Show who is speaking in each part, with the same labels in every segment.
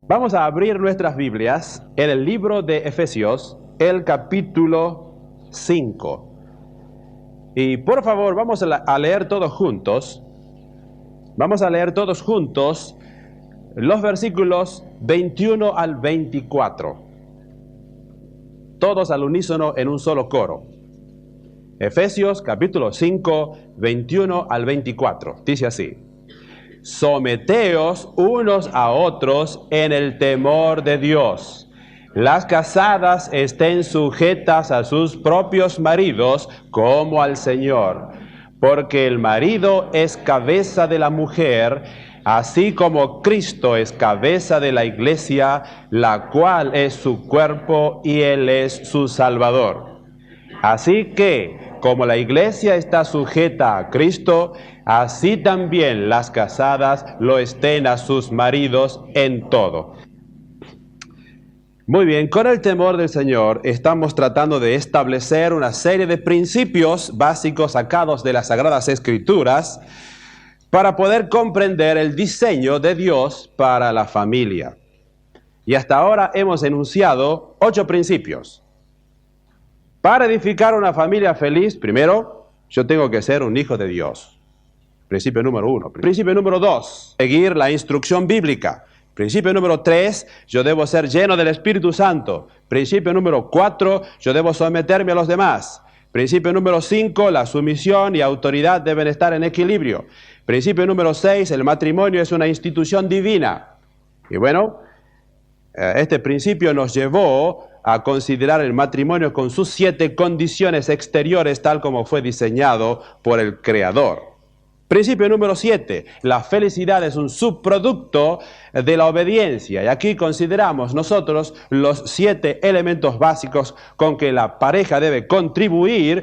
Speaker 1: Vamos a abrir nuestras Biblias en el libro de Efesios, el capítulo 5. Y por favor, vamos a leer todos juntos. Vamos a leer todos juntos los versículos 21 al 24. Todos al unísono en un solo coro. Efesios capítulo 5, 21 al 24. Dice así: Someteos unos a otros en el temor de Dios. Las casadas estén sujetas a sus propios maridos como al Señor, porque el marido es cabeza de la mujer, así como Cristo es cabeza de la iglesia, la cual es su cuerpo y Él es su Salvador. Así que, como la iglesia está sujeta a Cristo, así también las casadas lo estén a sus maridos en todo. Muy bien, con el temor del Señor estamos tratando de establecer una serie de principios básicos sacados de las Sagradas Escrituras para poder comprender el diseño de Dios para la familia. Y hasta ahora hemos enunciado 8 principios. Para edificar una familia feliz, primero, yo tengo que ser un hijo de Dios. Principio número 1. Principio número 2, seguir la instrucción bíblica. Principio número 3, yo debo ser lleno del Espíritu Santo. Principio número 4, yo debo someterme a los demás. Principio número 5, la sumisión y autoridad deben estar en equilibrio. Principio número 6, el matrimonio es una institución divina. Y bueno, este principio nos llevó a considerar el matrimonio con sus 7 condiciones exteriores, tal como fue diseñado por el Creador. Principio número 7, la felicidad es un subproducto de la obediencia. Y aquí consideramos nosotros los 7 elementos básicos con que la pareja debe contribuir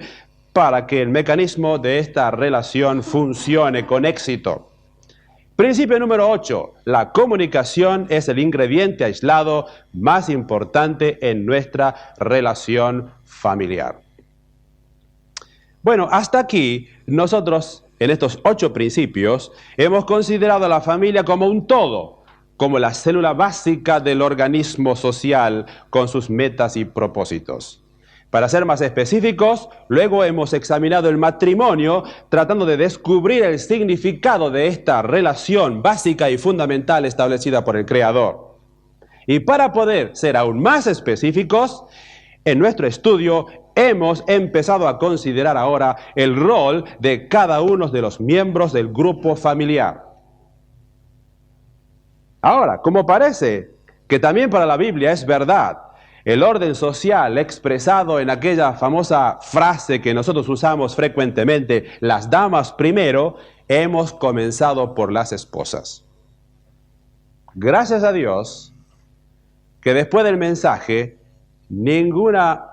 Speaker 1: para que el mecanismo de esta relación funcione con éxito. Principio número 8, la comunicación es el ingrediente aislado más importante en nuestra relación familiar. Bueno, hasta aquí nosotros en estos 8 principios hemos considerado a la familia como un todo, como la célula básica del organismo social con sus metas y propósitos. Para ser más específicos, luego hemos examinado el matrimonio tratando de descubrir el significado de esta relación básica y fundamental establecida por el Creador. Y para poder ser aún más específicos, en nuestro estudio hemos empezado a considerar ahora el rol de cada uno de los miembros del grupo familiar. Ahora, como parece que también para la Biblia es verdad, el orden social expresado en aquella famosa frase que nosotros usamos frecuentemente, las damas primero, hemos comenzado por las esposas. Gracias a Dios que después del mensaje, ninguna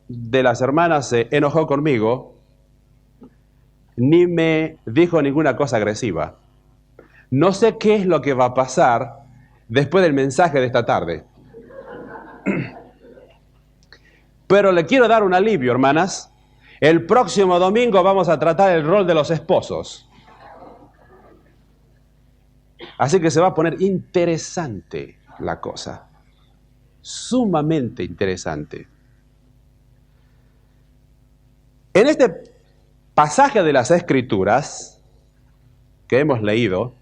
Speaker 1: de las hermanas se enojó conmigo, ni me dijo ninguna cosa agresiva. No sé qué es lo que va a pasar después del mensaje de esta tarde. Pero le quiero dar un alivio, hermanas. El próximo domingo vamos a tratar el rol de los esposos. Así que se va a poner interesante la cosa. Sumamente interesante. En este pasaje de las Escrituras que hemos leído,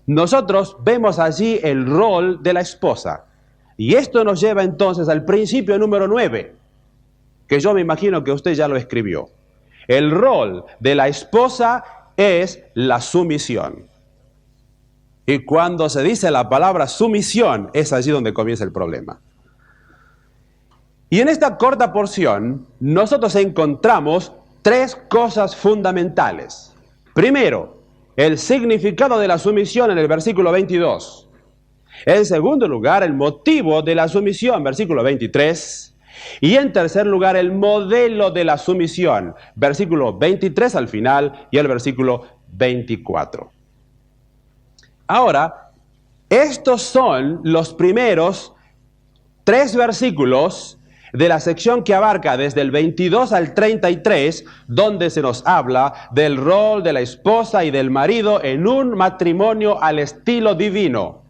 Speaker 1: nosotros vemos allí el rol de la esposa. Y esto nos lleva entonces al principio número 9, que yo me imagino que usted ya lo escribió. El rol de la esposa es la sumisión. Y cuando se dice la palabra sumisión, es allí donde comienza el problema. Y en esta corta porción, nosotros encontramos 3 cosas fundamentales. Primero, el significado de la sumisión en el versículo 22. En segundo lugar, el motivo de la sumisión, versículo 23. Y en tercer lugar, el modelo de la sumisión, versículo 23 al final y el versículo 24. Ahora, estos son los primeros 3 versículos de la sección que abarca desde el 22 al 33, donde se nos habla del rol de la esposa y del marido en un matrimonio al estilo divino.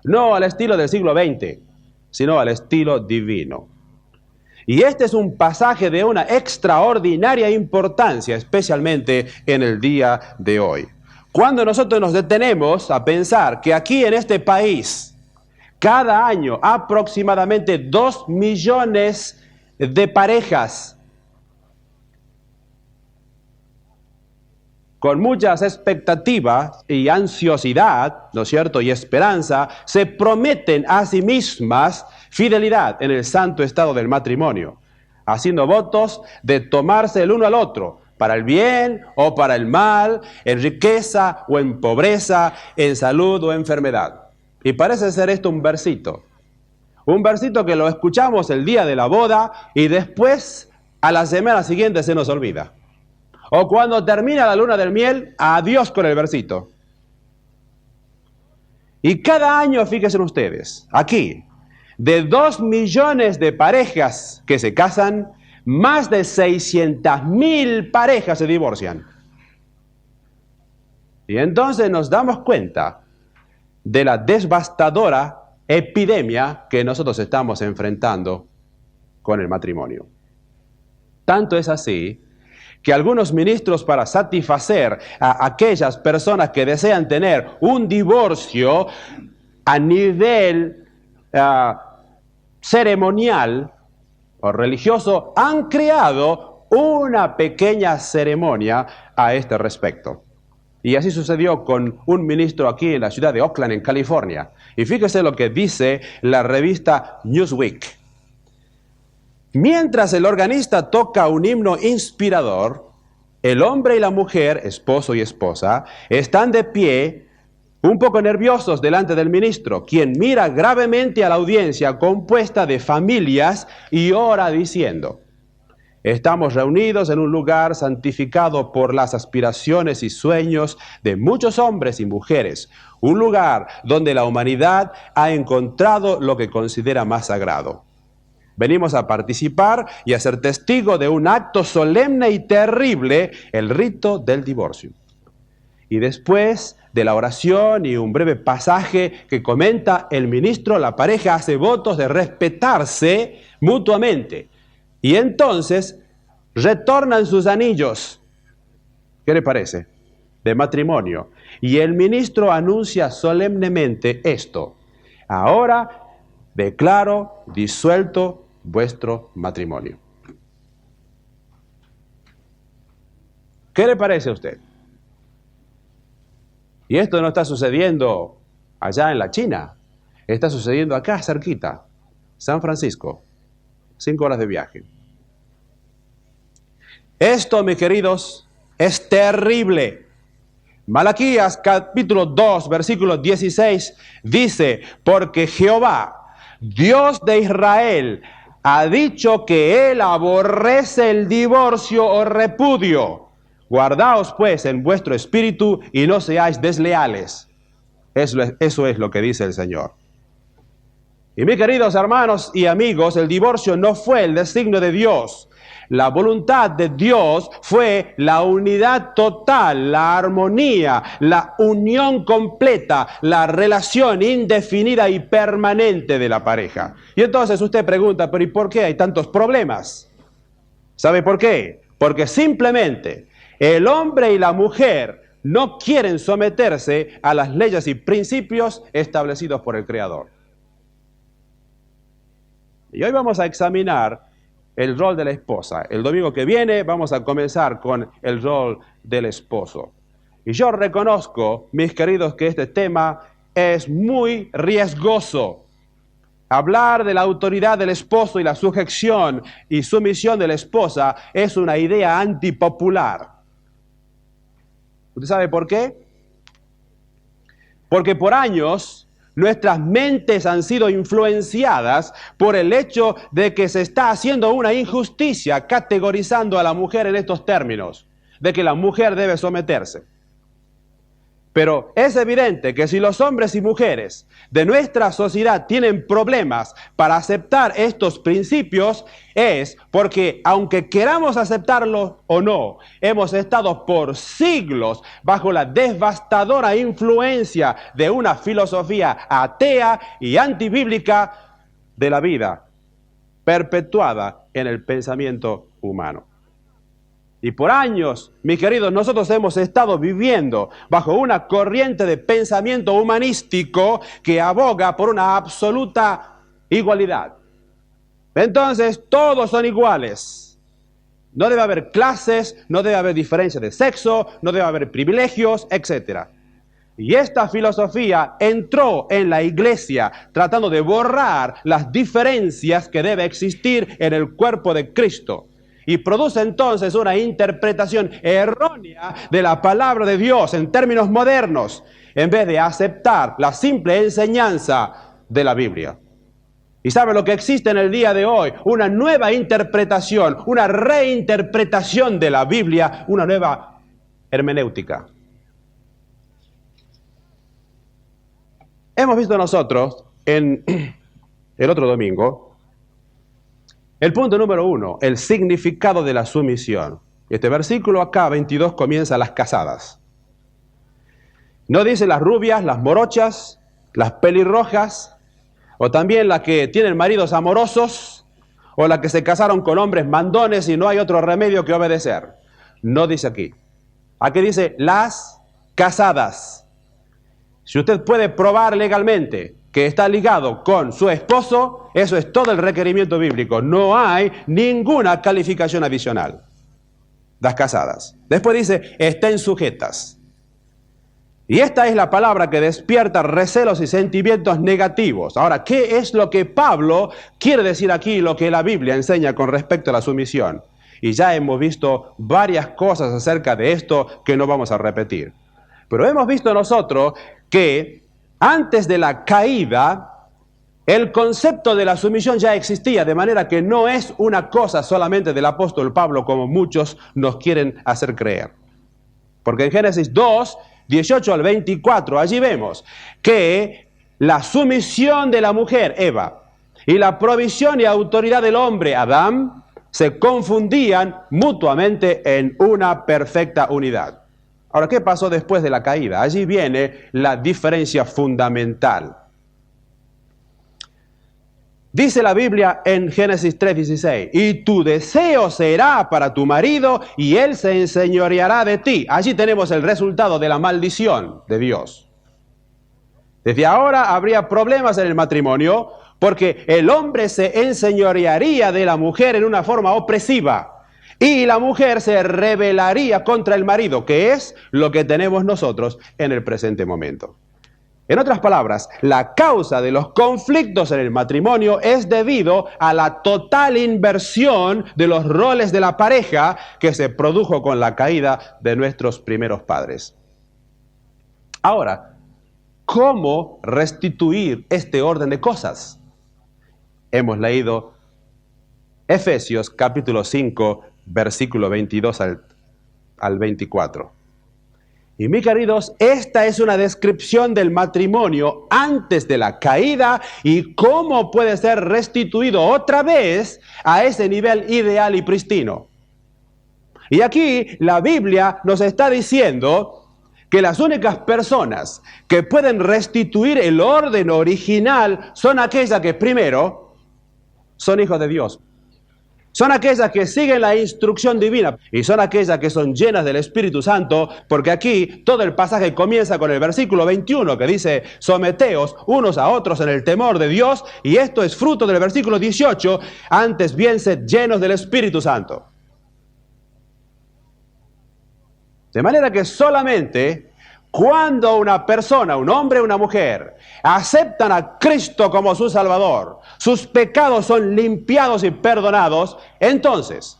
Speaker 1: no al estilo del siglo XX, sino al estilo divino. Y este es un pasaje de una extraordinaria importancia, especialmente en el día de hoy. Cuando nosotros nos detenemos a pensar que aquí en este país, cada año aproximadamente 2 millones de parejas con muchas expectativas y ansiosidad, ¿no es cierto?, y esperanza, se prometen a sí mismas fidelidad en el santo estado del matrimonio, haciendo votos de tomarse el uno al otro, para el bien o para el mal, en riqueza o en pobreza, en salud o enfermedad. Y parece ser esto un versito que lo escuchamos el día de la boda y después a la semana siguiente se nos olvida. O cuando termina la luna del miel, adiós con el versito. Y cada año, fíjense ustedes, aquí, de 2 millones de parejas que se casan, más de 600.000 parejas se divorcian. Y entonces nos damos cuenta de la devastadora epidemia que nosotros estamos enfrentando con el matrimonio. Tanto es así que algunos ministros, para satisfacer a aquellas personas que desean tener un divorcio a nivel ceremonial o religioso, han creado una pequeña ceremonia a este respecto. Y así sucedió con un ministro aquí en la ciudad de Oakland, en California. Y fíjese lo que dice la revista Newsweek. Mientras el organista toca un himno inspirador, el hombre y la mujer, esposo y esposa, están de pie, un poco nerviosos delante del ministro, quien mira gravemente a la audiencia compuesta de familias y ora diciendo: estamos reunidos en un lugar santificado por las aspiraciones y sueños de muchos hombres y mujeres, un lugar donde la humanidad ha encontrado lo que considera más sagrado. Venimos a participar y a ser testigo de un acto solemne y terrible, el rito del divorcio. Y después de la oración y un breve pasaje que comenta el ministro, la pareja hace votos de respetarse mutuamente. Y entonces retornan sus anillos, ¿qué le parece?, de matrimonio. Y el ministro anuncia solemnemente esto: ahora declaro disuelto vuestro matrimonio. ¿Qué le parece a usted? Y esto no está sucediendo allá en la China, está sucediendo acá cerquita, San Francisco, 5 horas de viaje. Esto, mis queridos, es terrible. Malaquías capítulo 2, versículo 16 dice: porque Jehová, Dios de Israel, ha dicho que Él aborrece el divorcio o repudio. Guardaos pues en vuestro espíritu y no seáis desleales. Eso es lo que dice el Señor. Y mis queridos hermanos y amigos, el divorcio no fue el designio de Dios. La voluntad de Dios fue la unidad total, la armonía, la unión completa, la relación indefinida y permanente de la pareja. Y entonces usted pregunta: ¿pero y por qué hay tantos problemas? ¿Sabe por qué? Porque simplemente el hombre y la mujer no quieren someterse a las leyes y principios establecidos por el Creador. Y hoy vamos a examinar el rol de la esposa. El domingo que viene vamos a comenzar con el rol del esposo. Y yo reconozco, mis queridos, que este tema es muy riesgoso. Hablar de la autoridad del esposo y la sujeción y sumisión de la esposa es una idea antipopular. ¿Usted sabe por qué? Porque por años nuestras mentes han sido influenciadas por el hecho de que se está haciendo una injusticia categorizando a la mujer en estos términos, de que la mujer debe someterse. Pero es evidente que si los hombres y mujeres de nuestra sociedad tienen problemas para aceptar estos principios, es porque, aunque queramos aceptarlos o no, hemos estado por siglos bajo la devastadora influencia de una filosofía atea y antibíblica de la vida, perpetuada en el pensamiento humano. Y por años, mis queridos, nosotros hemos estado viviendo bajo una corriente de pensamiento humanístico que aboga por una absoluta igualdad. Entonces, todos son iguales. No debe haber clases, no debe haber diferencia de sexo, no debe haber privilegios, etc. Y esta filosofía entró en la iglesia tratando de borrar las diferencias que debe existir en el cuerpo de Cristo. Y produce entonces una interpretación errónea de la palabra de Dios en términos modernos, en vez de aceptar la simple enseñanza de la Biblia. ¿Y sabe lo que existe en el día de hoy? Una nueva interpretación, una reinterpretación de la Biblia, una nueva hermenéutica. Hemos visto nosotros en el otro domingo el punto número 1, el significado de la sumisión. Este versículo acá, 22, comienza las casadas. No dice las rubias, las morochas, las pelirrojas, o también las que tienen maridos amorosos, o las que se casaron con hombres mandones y no hay otro remedio que obedecer. No dice aquí. Aquí dice las casadas. Si usted puede probar legalmente que está ligado con su esposo, eso es todo el requerimiento bíblico. No hay ninguna calificación adicional. Las casadas. Después dice, estén sujetas. Y esta es la palabra que despierta recelos y sentimientos negativos. Ahora, ¿qué es lo que Pablo quiere decir aquí y lo que la Biblia enseña con respecto a la sumisión? Y ya hemos visto varias cosas acerca de esto que no vamos a repetir. Pero hemos visto nosotros que antes de la caída, el concepto de la sumisión ya existía, de manera que no es una cosa solamente del apóstol Pablo como muchos nos quieren hacer creer. Porque en Génesis 2, 18 al 24, allí vemos que la sumisión de la mujer, Eva, y la provisión y autoridad del hombre, Adán, se confundían mutuamente en una perfecta unidad. Ahora, ¿qué pasó después de la caída? Allí viene la diferencia fundamental. Dice la Biblia en Génesis 3:16, y tu deseo será para tu marido y él se enseñoreará de ti. Allí tenemos el resultado de la maldición de Dios. Desde ahora habría problemas en el matrimonio porque el hombre se enseñorearía de la mujer en una forma opresiva. Y la mujer se rebelaría contra el marido, que es lo que tenemos nosotros en el presente momento. En otras palabras, la causa de los conflictos en el matrimonio es debido a la total inversión de los roles de la pareja que se produjo con la caída de nuestros primeros padres. Ahora, ¿cómo restituir este orden de cosas? Hemos leído Efesios capítulo 5, versículo 22 al 24. Y mis queridos, esta es una descripción del matrimonio antes de la caída y cómo puede ser restituido otra vez a ese nivel ideal y pristino. Y aquí la Biblia nos está diciendo que las únicas personas que pueden restituir el orden original son aquellas que primero son hijos de Dios. Son aquellas que siguen la instrucción divina y son aquellas que son llenas del Espíritu Santo, porque aquí todo el pasaje comienza con el versículo 21 que dice, someteos unos a otros en el temor de Dios, y esto es fruto del versículo 18, antes bien sed llenos del Espíritu Santo. De manera que solamente cuando una persona, un hombre o una mujer, aceptan a Cristo como su Salvador, sus pecados son limpiados y perdonados, entonces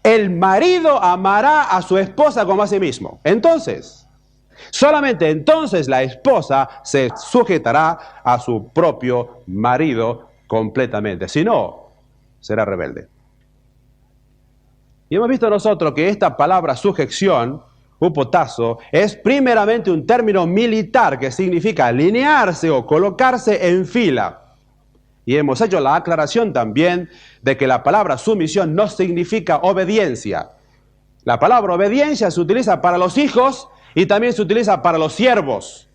Speaker 1: el marido amará a su esposa como a sí mismo. Entonces, solamente entonces la esposa se sujetará a su propio marido completamente. Si no, será rebelde. Y hemos visto nosotros que esta palabra sujeción Hupotazo es primeramente un término militar que significa alinearse o colocarse en fila. Y hemos hecho la aclaración también de que la palabra sumisión no significa obediencia. La palabra obediencia se utiliza para los hijos y también se utiliza para los siervos.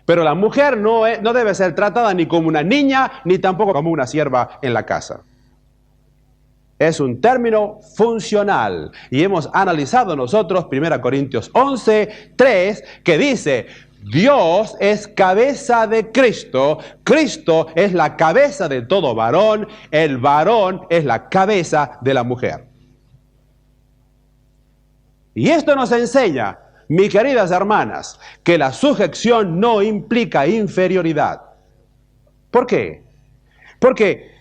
Speaker 1: Pero la mujer no debe ser tratada ni como una niña ni tampoco como una sierva en la casa. Es un término funcional y hemos analizado nosotros 1 Corintios 11, 3, que dice: Dios es cabeza de Cristo, Cristo es la cabeza de todo varón, el varón es la cabeza de la mujer. Y esto nos enseña, mis queridas hermanas, que la sujeción no implica inferioridad. ¿Por qué? Porque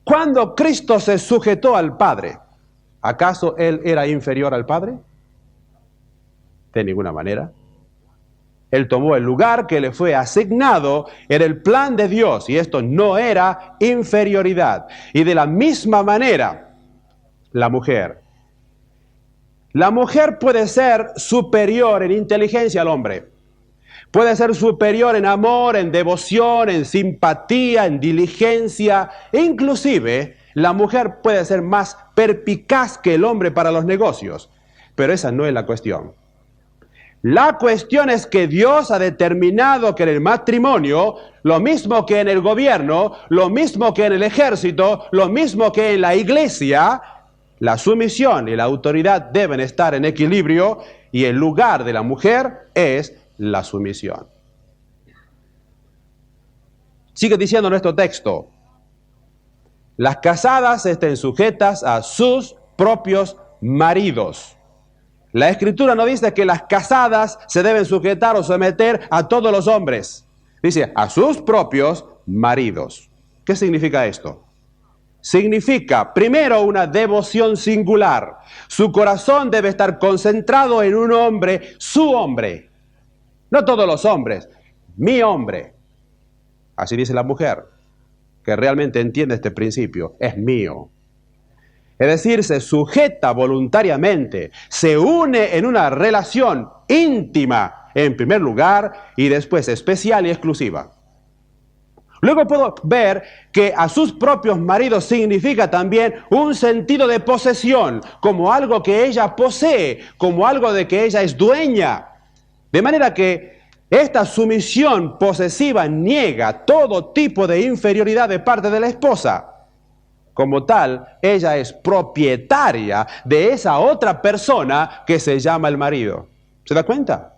Speaker 1: cuando Cristo se sujetó al Padre, ¿acaso Él era inferior al Padre? De ninguna manera. Él tomó el lugar que le fue asignado en el plan de Dios, y esto no era inferioridad. Y de la misma manera, la mujer puede ser superior en inteligencia al hombre. Puede ser superior en amor, en devoción, en simpatía, en diligencia. E inclusive, la mujer puede ser más perspicaz que el hombre para los negocios. Pero esa no es la cuestión. La cuestión es que Dios ha determinado que en el matrimonio, lo mismo que en el gobierno, lo mismo que en el ejército, lo mismo que en la iglesia, la sumisión y la autoridad deben estar en equilibrio, y el lugar de la mujer es la sumisión. Sigue diciendo nuestro texto: las casadas estén sujetas a sus propios maridos. La Escritura no dice que las casadas se deben sujetar o someter a todos los hombres. Dice a sus propios maridos. ¿Qué significa esto? Significa, primero, una devoción singular. Su corazón debe estar concentrado en un hombre, su hombre. No todos los hombres, mi hombre. Así dice la mujer, que realmente entiende este principio: es mío. Es decir, se sujeta voluntariamente, se une en una relación íntima en primer lugar y después especial y exclusiva. Luego puedo ver que a sus propios maridos significa también un sentido de posesión, como algo que ella posee, como algo de que ella es dueña. De manera que esta sumisión posesiva niega todo tipo de inferioridad de parte de la esposa. Como tal, ella es propietaria de esa otra persona que se llama el marido. ¿Se da cuenta?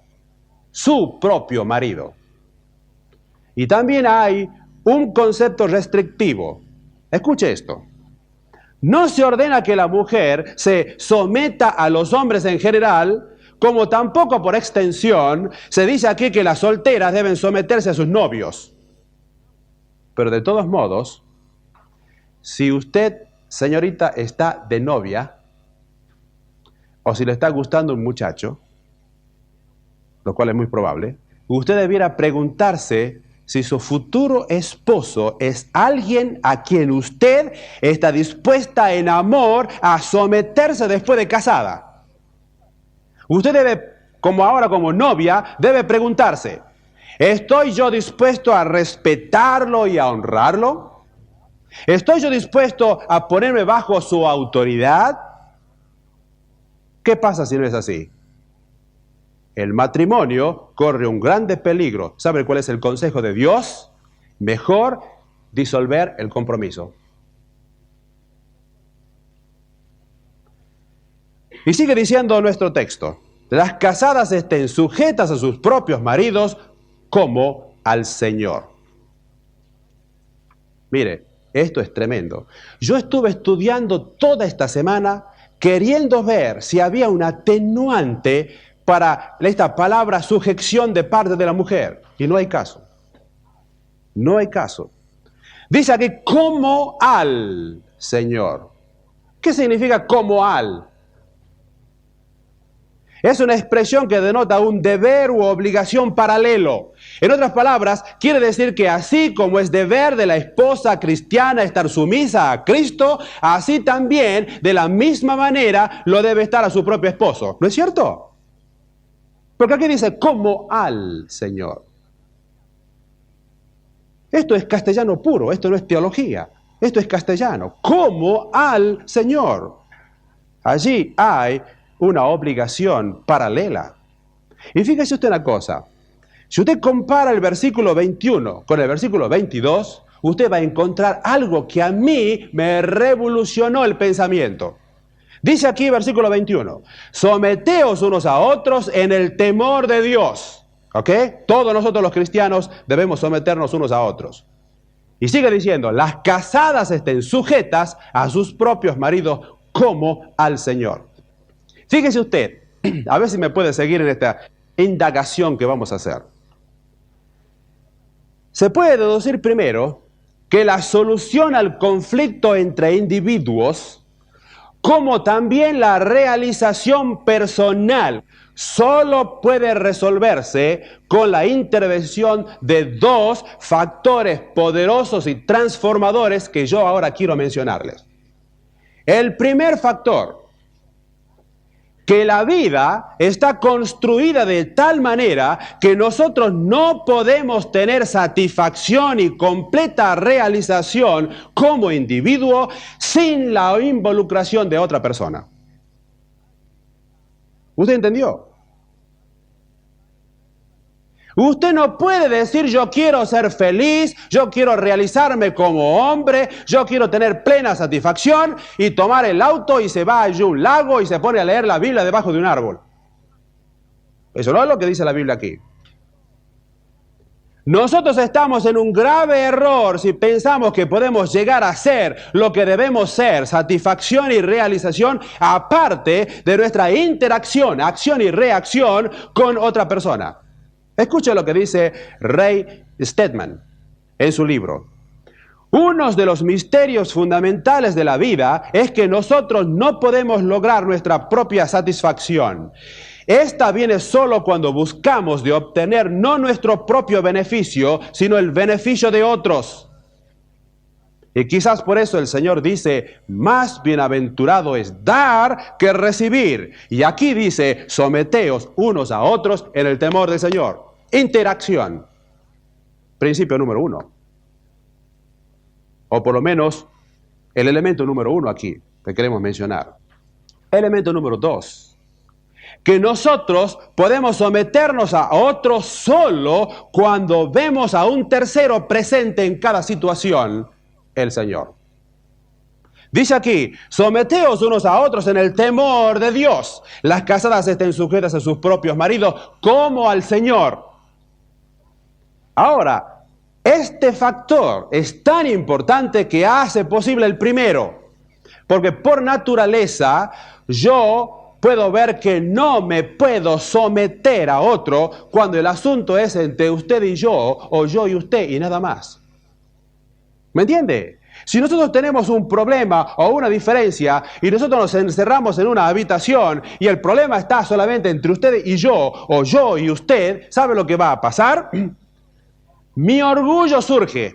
Speaker 1: Su propio marido. Y también hay un concepto restrictivo. Escuche esto. No se ordena que la mujer se someta a los hombres en general, como tampoco por extensión se dice aquí que las solteras deben someterse a sus novios. Pero de todos modos, si usted, señorita, está de novia, o si le está gustando un muchacho, lo cual es muy probable, usted debiera preguntarse si su futuro esposo es alguien a quien usted está dispuesta en amor a someterse después de casada. Usted debe, como ahora como novia, debe preguntarse: ¿estoy yo dispuesto a respetarlo y a honrarlo? ¿Estoy yo dispuesto a ponerme bajo su autoridad? ¿Qué pasa si no es así? El matrimonio corre un grande peligro. ¿Sabe cuál es el consejo de Dios? Mejor disolver el compromiso. Y sigue diciendo nuestro texto: las casadas estén sujetas a sus propios maridos como al Señor. Mire, esto es tremendo. Yo estuve estudiando toda esta semana queriendo ver si había un atenuante para esta palabra sujeción de parte de la mujer. Y no hay caso. No hay caso. Dice aquí como al Señor. ¿Qué significa como al? Es una expresión que denota un deber u obligación paralelo. En otras palabras, quiere decir que así como es deber de la esposa cristiana estar sumisa a Cristo, así también, de la misma manera, lo debe estar a su propio esposo. ¿No es cierto? Porque aquí dice, como al Señor. Esto es castellano puro, esto no es teología. Esto es castellano, como al Señor. Allí hay una obligación paralela. Y fíjese usted una cosa, si usted compara el versículo 21 con el versículo 22, usted va a encontrar algo que a mí me revolucionó el pensamiento. Dice aquí versículo 21, someteos unos a otros en el temor de Dios. ¿Ok? Todos nosotros los cristianos debemos someternos unos a otros. Y sigue diciendo, las casadas estén sujetas a sus propios maridos como al Señor. Fíjese usted, a ver si me puede seguir en esta indagación que vamos a hacer. Se puede deducir primero que la solución al conflicto entre individuos, como también la realización personal, solo puede resolverse con la intervención de dos factores poderosos y transformadores que yo ahora quiero mencionarles. El primer factor, que la vida está construida de tal manera que nosotros no podemos tener satisfacción y completa realización como individuo sin la involucración de otra persona. ¿Usted entendió? Usted no puede decir yo quiero ser feliz, yo quiero realizarme como hombre, yo quiero tener plena satisfacción y tomar el auto y se va a un lago y se pone a leer la Biblia debajo de un árbol. Eso no es lo que dice la Biblia aquí. Nosotros estamos en un grave error si pensamos que podemos llegar a ser lo que debemos ser, satisfacción y realización, aparte de nuestra interacción, acción y reacción con otra persona. Escuche lo que dice Ray Stedman en su libro. Uno de los misterios fundamentales de la vida es que nosotros no podemos lograr nuestra propia satisfacción. Esta viene solo cuando buscamos de obtener no nuestro propio beneficio, sino el beneficio de otros. Y quizás por eso el Señor dice, más bienaventurado es dar que recibir. Y aquí dice, someteos unos a otros en el temor del Señor. Interacción. Principio número 1. O por lo menos el elemento número 1 aquí que queremos mencionar. Elemento número 2. Que nosotros podemos someternos a otros solo cuando vemos a un tercero presente en cada situación, el Señor. Dice aquí, someteos unos a otros en el temor de Dios. Las casadas estén sujetas a sus propios maridos como al Señor. Ahora, este factor es tan importante que hace posible el primero, porque por naturaleza yo puedo ver que no me puedo someter a otro cuando el asunto es entre usted y yo, o yo y usted y nada más. ¿Me entiende? Si nosotros tenemos un problema o una diferencia y nosotros nos encerramos en una habitación y el problema está solamente entre usted y yo, o yo y usted, ¿sabe lo que va a pasar? Mi orgullo surge,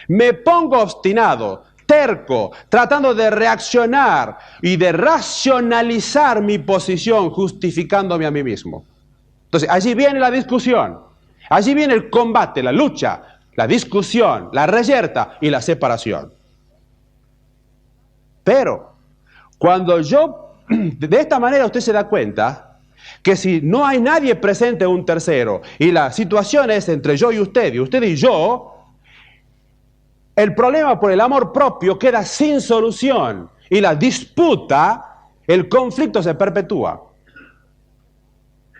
Speaker 1: me pongo obstinado, terco, tratando de reaccionar y de racionalizar mi posición, justificándome a mí mismo. Entonces, allí viene la discusión, allí viene el combate, la lucha, la discusión, la reyerta y la separación. Pero, cuando de esta manera usted se da cuenta que si no hay nadie presente un tercero y la situación es entre yo y usted y yo, el problema por el amor propio queda sin solución y la disputa, el conflicto se perpetúa.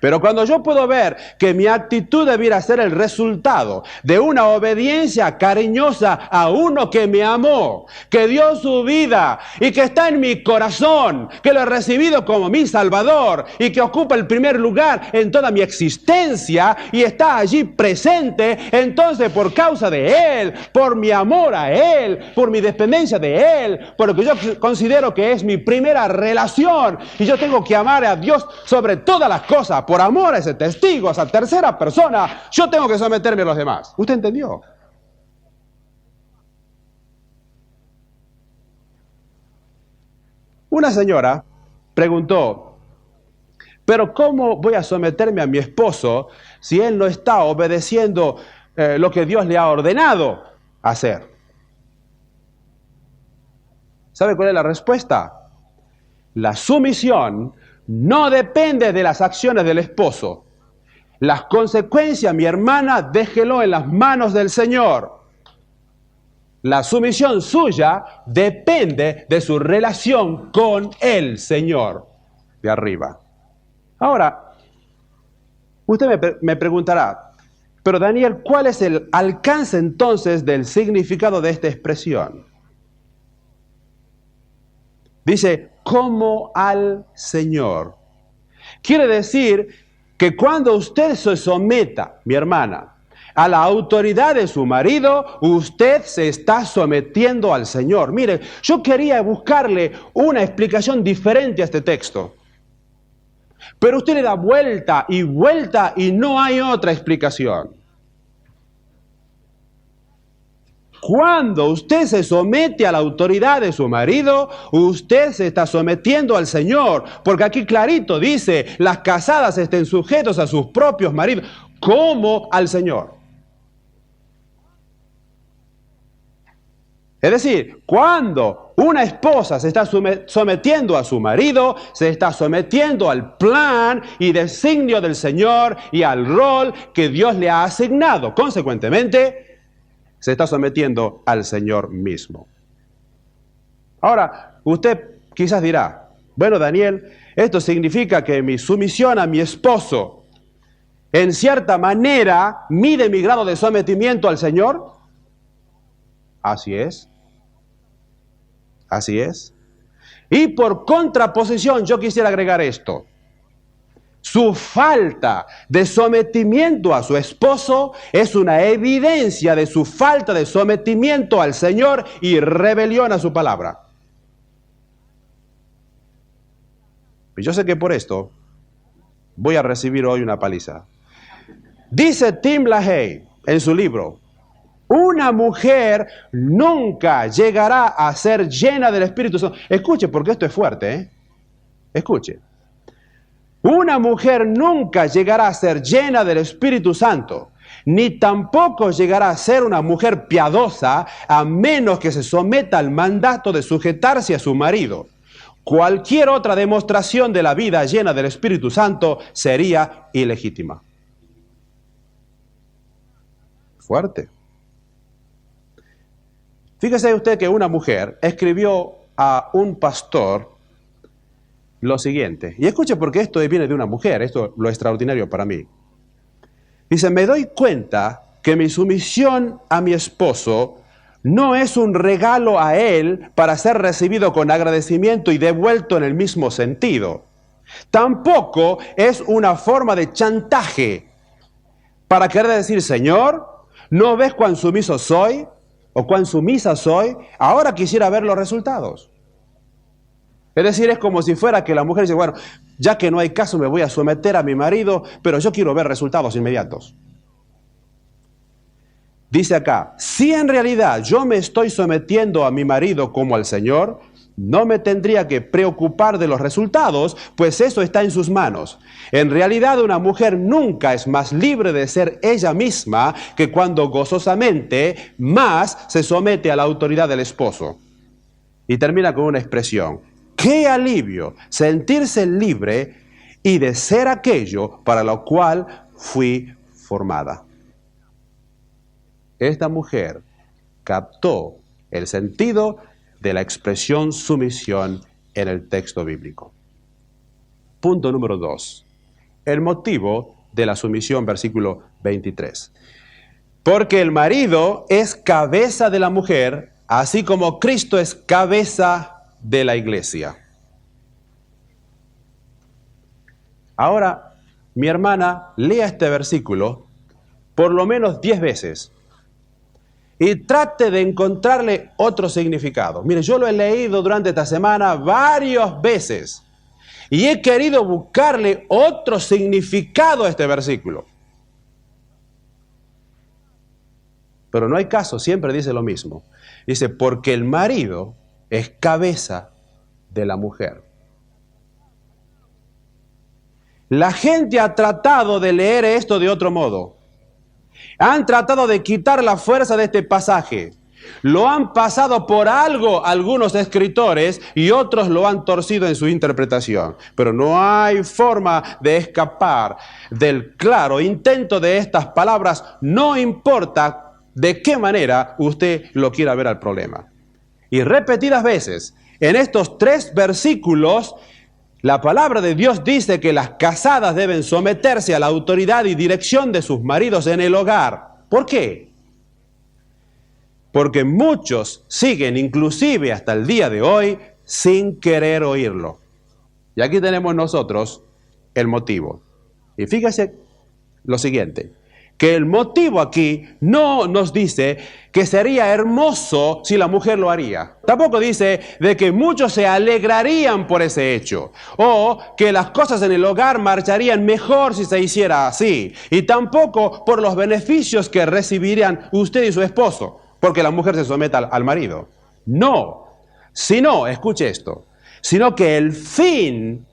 Speaker 1: Pero cuando yo puedo ver que mi actitud debiera ser el resultado de una obediencia cariñosa a uno que me amó, que dio su vida y que está en mi corazón, que lo he recibido como mi Salvador y que ocupa el primer lugar en toda mi existencia y está allí presente, entonces por causa de Él, por mi amor a Él, por mi dependencia de Él, por lo que yo considero que es mi primera relación y yo tengo que amar a Dios sobre todas las cosas, por amor a ese testigo, a esa tercera persona, yo tengo que someterme a los demás. ¿Usted entendió? Una señora preguntó, pero ¿cómo voy a someterme a mi esposo si él no está obedeciendo lo que Dios le ha ordenado hacer? ¿Sabe cuál es la respuesta? La sumisión no depende de las acciones del esposo. Las consecuencias, mi hermana, déjelo en las manos del Señor. La sumisión suya depende de su relación con el Señor de arriba. Ahora, usted me preguntará, pero Daniel, ¿cuál es el alcance entonces del significado de esta expresión? Dice, como al Señor. Quiere decir que cuando usted se someta, mi hermana, a la autoridad de su marido, usted se está sometiendo al Señor. Mire, yo quería buscarle una explicación diferente a este texto. Pero usted le da vuelta y vuelta y no hay otra explicación. Cuando usted se somete a la autoridad de su marido, usted se está sometiendo al Señor. Porque aquí clarito dice, las casadas estén sujetos a sus propios maridos, como al Señor. Es decir, cuando una esposa se está sometiendo a su marido, se está sometiendo al plan y designio del Señor y al rol que Dios le ha asignado. Consecuentemente, se está sometiendo al Señor mismo. Ahora, usted quizás dirá, bueno, Daniel, esto significa que mi sumisión a mi esposo, en cierta manera, mide mi grado de sometimiento al Señor. Así es. Así es. Y por contraposición, yo quisiera agregar esto. Su falta de sometimiento a su esposo es una evidencia de su falta de sometimiento al Señor y rebelión a su palabra. Y yo sé que por esto voy a recibir hoy una paliza. Dice Tim LaHaye en su libro, una mujer nunca llegará a ser llena del Espíritu Santo. Escuche, porque esto es fuerte, ¿eh? Escuche. Una mujer nunca llegará a ser llena del Espíritu Santo, ni tampoco llegará a ser una mujer piadosa a menos que se someta al mandato de sujetarse a su marido. Cualquier otra demostración de la vida llena del Espíritu Santo sería ilegítima. Fuerte. Fíjese usted que una mujer escribió a un pastor lo siguiente, y escuche porque esto viene de una mujer, esto es lo extraordinario para mí. Dice, me doy cuenta que mi sumisión a mi esposo no es un regalo a él para ser recibido con agradecimiento y devuelto en el mismo sentido. Tampoco es una forma de chantaje para querer decir, Señor, ¿no ves cuán sumiso soy? O cuán sumisa soy, ahora quisiera ver los resultados. Es decir, es como si fuera que la mujer dice, bueno, ya que no hay caso me voy a someter a mi marido, pero yo quiero ver resultados inmediatos. Dice acá, si en realidad yo me estoy sometiendo a mi marido como al Señor, no me tendría que preocupar de los resultados, pues eso está en sus manos. En realidad una mujer nunca es más libre de ser ella misma que cuando gozosamente más se somete a la autoridad del esposo. Y termina con una expresión. ¡Qué alivio sentirse libre y de ser aquello para lo cual fui formada! Esta mujer captó el sentido de la expresión sumisión en el texto bíblico. Punto número 2. el motivo de la sumisión, versículo 23. Porque el marido es cabeza de la mujer, así como Cristo es cabeza de la iglesia. Ahora, mi hermana, lea este versículo por lo menos 10 veces y trate de encontrarle otro significado. Mire, yo lo he leído durante esta semana varias veces y he querido buscarle otro significado a este versículo. Pero no hay caso, siempre dice lo mismo. Dice, porque el marido es cabeza de la mujer. La gente ha tratado de leer esto de otro modo. Han tratado de quitar la fuerza de este pasaje. Lo han pasado por algo algunos escritores y otros lo han torcido en su interpretación. Pero no hay forma de escapar del claro intento de estas palabras, no importa de qué manera usted lo quiera ver al problema. Y repetidas veces, en estos 3 versículos, la palabra de Dios dice que las casadas deben someterse a la autoridad y dirección de sus maridos en el hogar. ¿Por qué? Porque muchos siguen, inclusive hasta el día de hoy, sin querer oírlo. Y aquí tenemos nosotros el motivo. Y fíjese lo siguiente, que el motivo aquí no nos dice que sería hermoso si la mujer lo haría. Tampoco dice de que muchos se alegrarían por ese hecho, o que las cosas en el hogar marcharían mejor si se hiciera así. Y tampoco por los beneficios que recibirían usted y su esposo, porque la mujer se someta al marido. No, sino, escuche esto, sino que el fin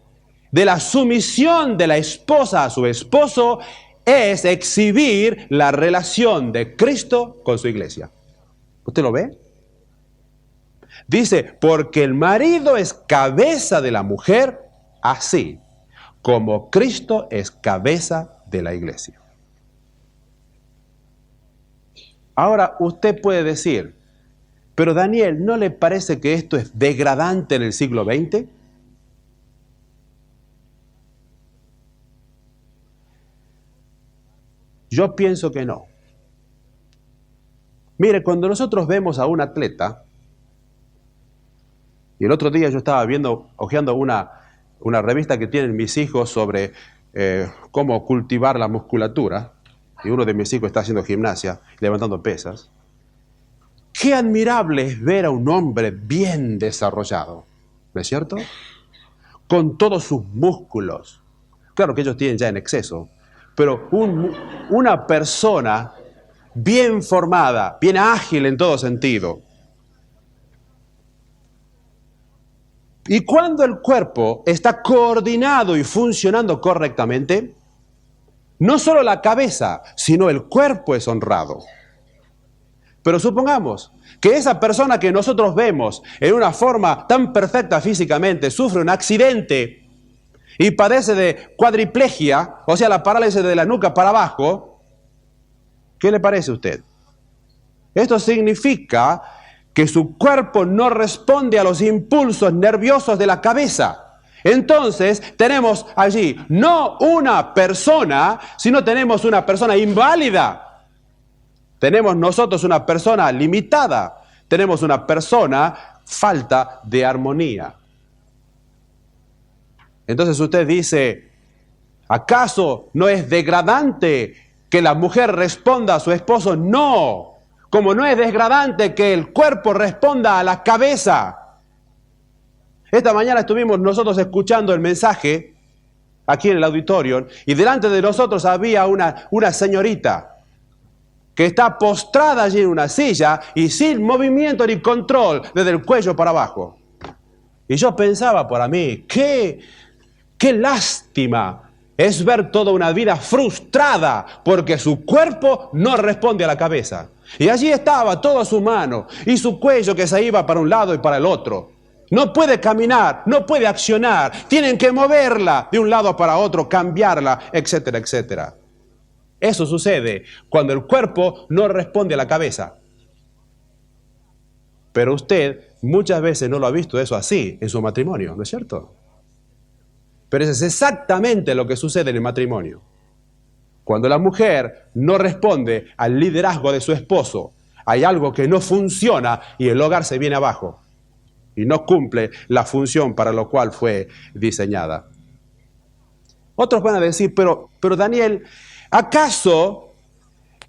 Speaker 1: de la sumisión de la esposa a su esposo es exhibir la relación de Cristo con su iglesia. ¿Usted lo ve? Dice, porque el marido es cabeza de la mujer, así como Cristo es cabeza de la iglesia. Ahora usted puede decir, pero Daniel, ¿no le parece que esto es degradante en el siglo XX? Yo pienso que no. Mire, cuando nosotros vemos a un atleta, y el otro día yo estaba hojeando una revista que tienen mis hijos sobre cómo cultivar la musculatura, y uno de mis hijos está haciendo gimnasia, levantando pesas. Qué admirable es ver a un hombre bien desarrollado, ¿no es cierto? Con todos sus músculos. Claro que ellos tienen ya en exceso, pero una persona bien formada, bien ágil en todo sentido. Y cuando el cuerpo está coordinado y funcionando correctamente, no solo la cabeza, sino el cuerpo es honrado. Pero supongamos que esa persona que nosotros vemos en una forma tan perfecta físicamente sufre un accidente y padece de cuadriplegia, o sea, la parálisis de la nuca para abajo. ¿Qué le parece a usted? Esto significa que su cuerpo no responde a los impulsos nerviosos de la cabeza. Entonces tenemos allí no una persona, sino tenemos una persona inválida. Tenemos nosotros una persona limitada. Tenemos una persona falta de armonía. Entonces usted dice, ¿acaso no es degradante que la mujer responda a su esposo? No, como no es degradante que el cuerpo responda a la cabeza. Esta mañana estuvimos nosotros escuchando el mensaje aquí en el auditorio y delante de nosotros había una señorita que está postrada allí en una silla y sin movimiento ni control desde el cuello para abajo. Y yo pensaba para mí, qué lástima es ver toda una vida frustrada porque su cuerpo no responde a la cabeza. Y allí estaba toda su mano y su cuello que se iba para un lado y para el otro. No puede caminar, no puede accionar, tienen que moverla de un lado para otro, cambiarla, etcétera, etcétera. Eso sucede cuando el cuerpo no responde a la cabeza. Pero usted muchas veces no lo ha visto eso así en su matrimonio, ¿no es cierto? Pero eso es exactamente lo que sucede en el matrimonio. Cuando la mujer no responde al liderazgo de su esposo, hay algo que no funciona y el hogar se viene abajo y no cumple la función para la cual fue diseñada. Otros van a decir, pero Daniel, ¿acaso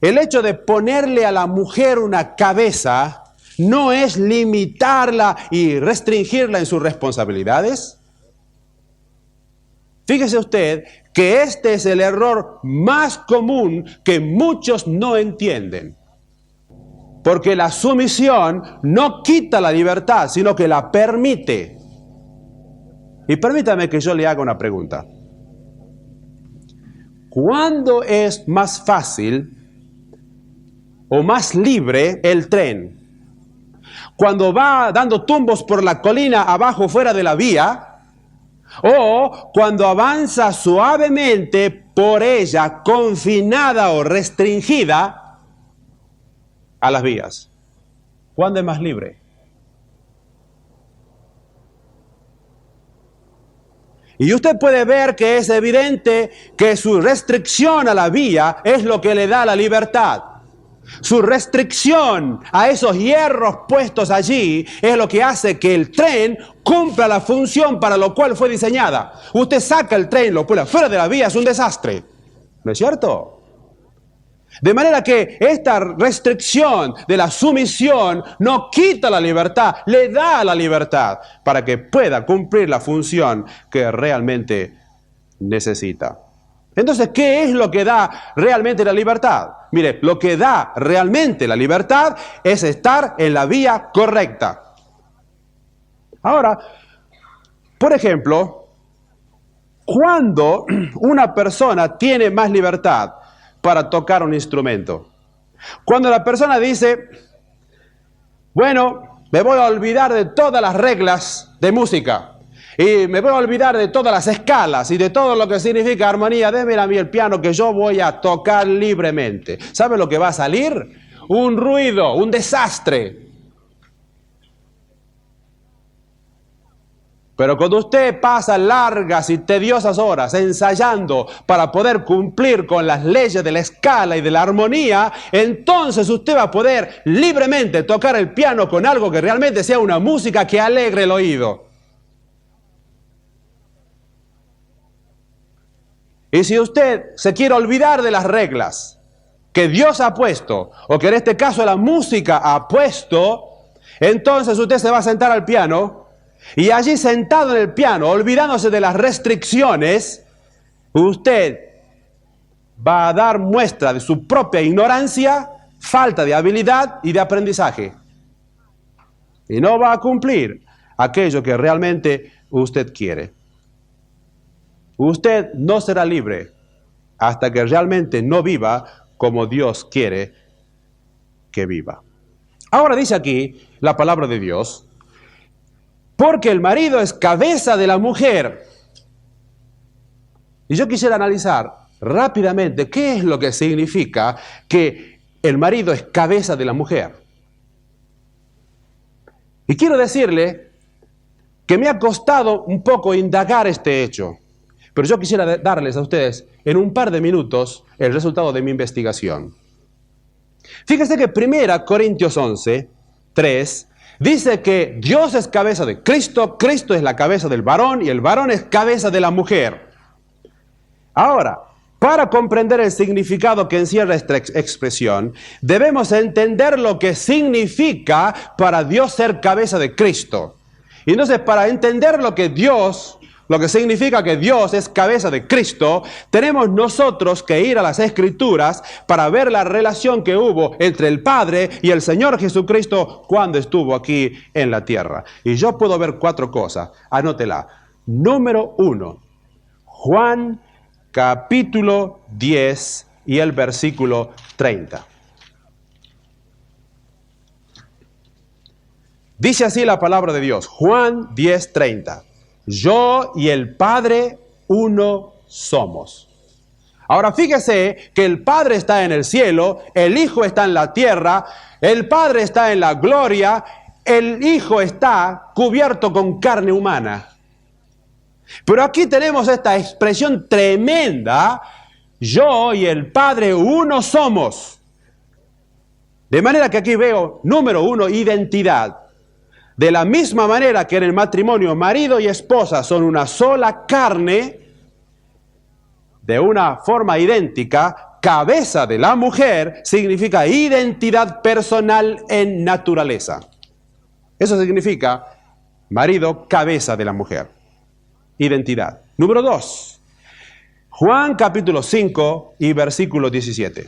Speaker 1: el hecho de ponerle a la mujer una cabeza no es limitarla y restringirla en sus responsabilidades? Fíjese usted que este es el error más común que muchos no entienden. Porque la sumisión no quita la libertad, sino que la permite. Y permítame que yo le haga una pregunta. ¿Cuándo es más fácil o más libre el tren? ¿Cuando va dando tumbos por la colina abajo fuera de la vía? ¿O cuando avanza suavemente por ella, confinada o restringida a las vías? ¿Cuándo es más libre? Y usted puede ver que es evidente que su restricción a la vía es lo que le da la libertad. Su restricción a esos hierros puestos allí es lo que hace que el tren cumpla la función para lo cual fue diseñada. Usted saca el tren, lo pone fuera de la vía, es un desastre. ¿No es cierto? De manera que esta restricción de la sumisión no quita la libertad, le da la libertad para que pueda cumplir la función que realmente necesita. Entonces, ¿qué es lo que da realmente la libertad? Mire, lo que da realmente la libertad es estar en la vía correcta. Ahora, por ejemplo, ¿cuándo una persona tiene más libertad para tocar un instrumento? Cuando la persona dice, bueno, me voy a olvidar de todas las reglas de música. Y me voy a olvidar de todas las escalas y de todo lo que significa armonía. Déme a mí el piano que yo voy a tocar libremente. ¿Sabe lo que va a salir? Un ruido, un desastre. Pero cuando usted pasa largas y tediosas horas ensayando para poder cumplir con las leyes de la escala y de la armonía, entonces usted va a poder libremente tocar el piano con algo que realmente sea una música que alegre el oído. Y si usted se quiere olvidar de las reglas que Dios ha puesto, o que en este caso la música ha puesto, entonces usted se va a sentar al piano, y allí sentado en el piano, olvidándose de las restricciones, usted va a dar muestra de su propia ignorancia, falta de habilidad y de aprendizaje. Y no va a cumplir aquello que realmente usted quiere. Usted no será libre hasta que realmente no viva como Dios quiere que viva. Ahora dice aquí la palabra de Dios, porque el marido es cabeza de la mujer. Y yo quisiera analizar rápidamente qué es lo que significa que el marido es cabeza de la mujer. Y quiero decirle que me ha costado un poco indagar este hecho. Pero yo quisiera darles a ustedes en un par de minutos el resultado de mi investigación. Fíjense que 1 Corintios 11, 3, dice que Dios es cabeza de Cristo, Cristo es la cabeza del varón y el varón es cabeza de la mujer. Ahora, para comprender el significado que encierra esta expresión, debemos entender lo que significa para Dios ser cabeza de Cristo. Y entonces, para entender lo que significa que Dios es cabeza de Cristo, tenemos nosotros que ir a las Escrituras para ver la relación que hubo entre el Padre y el Señor Jesucristo cuando estuvo aquí en la tierra. Y yo puedo ver 4 cosas, anótela. Número 1, Juan capítulo 10 y el versículo 30. Dice así la palabra de Dios, Juan 10, 30. Yo y el Padre uno somos. Ahora fíjese que el Padre está en el cielo, el Hijo está en la tierra, el Padre está en la gloria, el Hijo está cubierto con carne humana. Pero aquí tenemos esta expresión tremenda: yo y el Padre uno somos. De manera que aquí veo, número uno, identidad. De la misma manera que en el matrimonio marido y esposa son una sola carne, de una forma idéntica, cabeza de la mujer significa identidad personal en naturaleza. Eso significa marido, cabeza de la mujer. Identidad. Número 2. Juan capítulo 5 y versículo 17.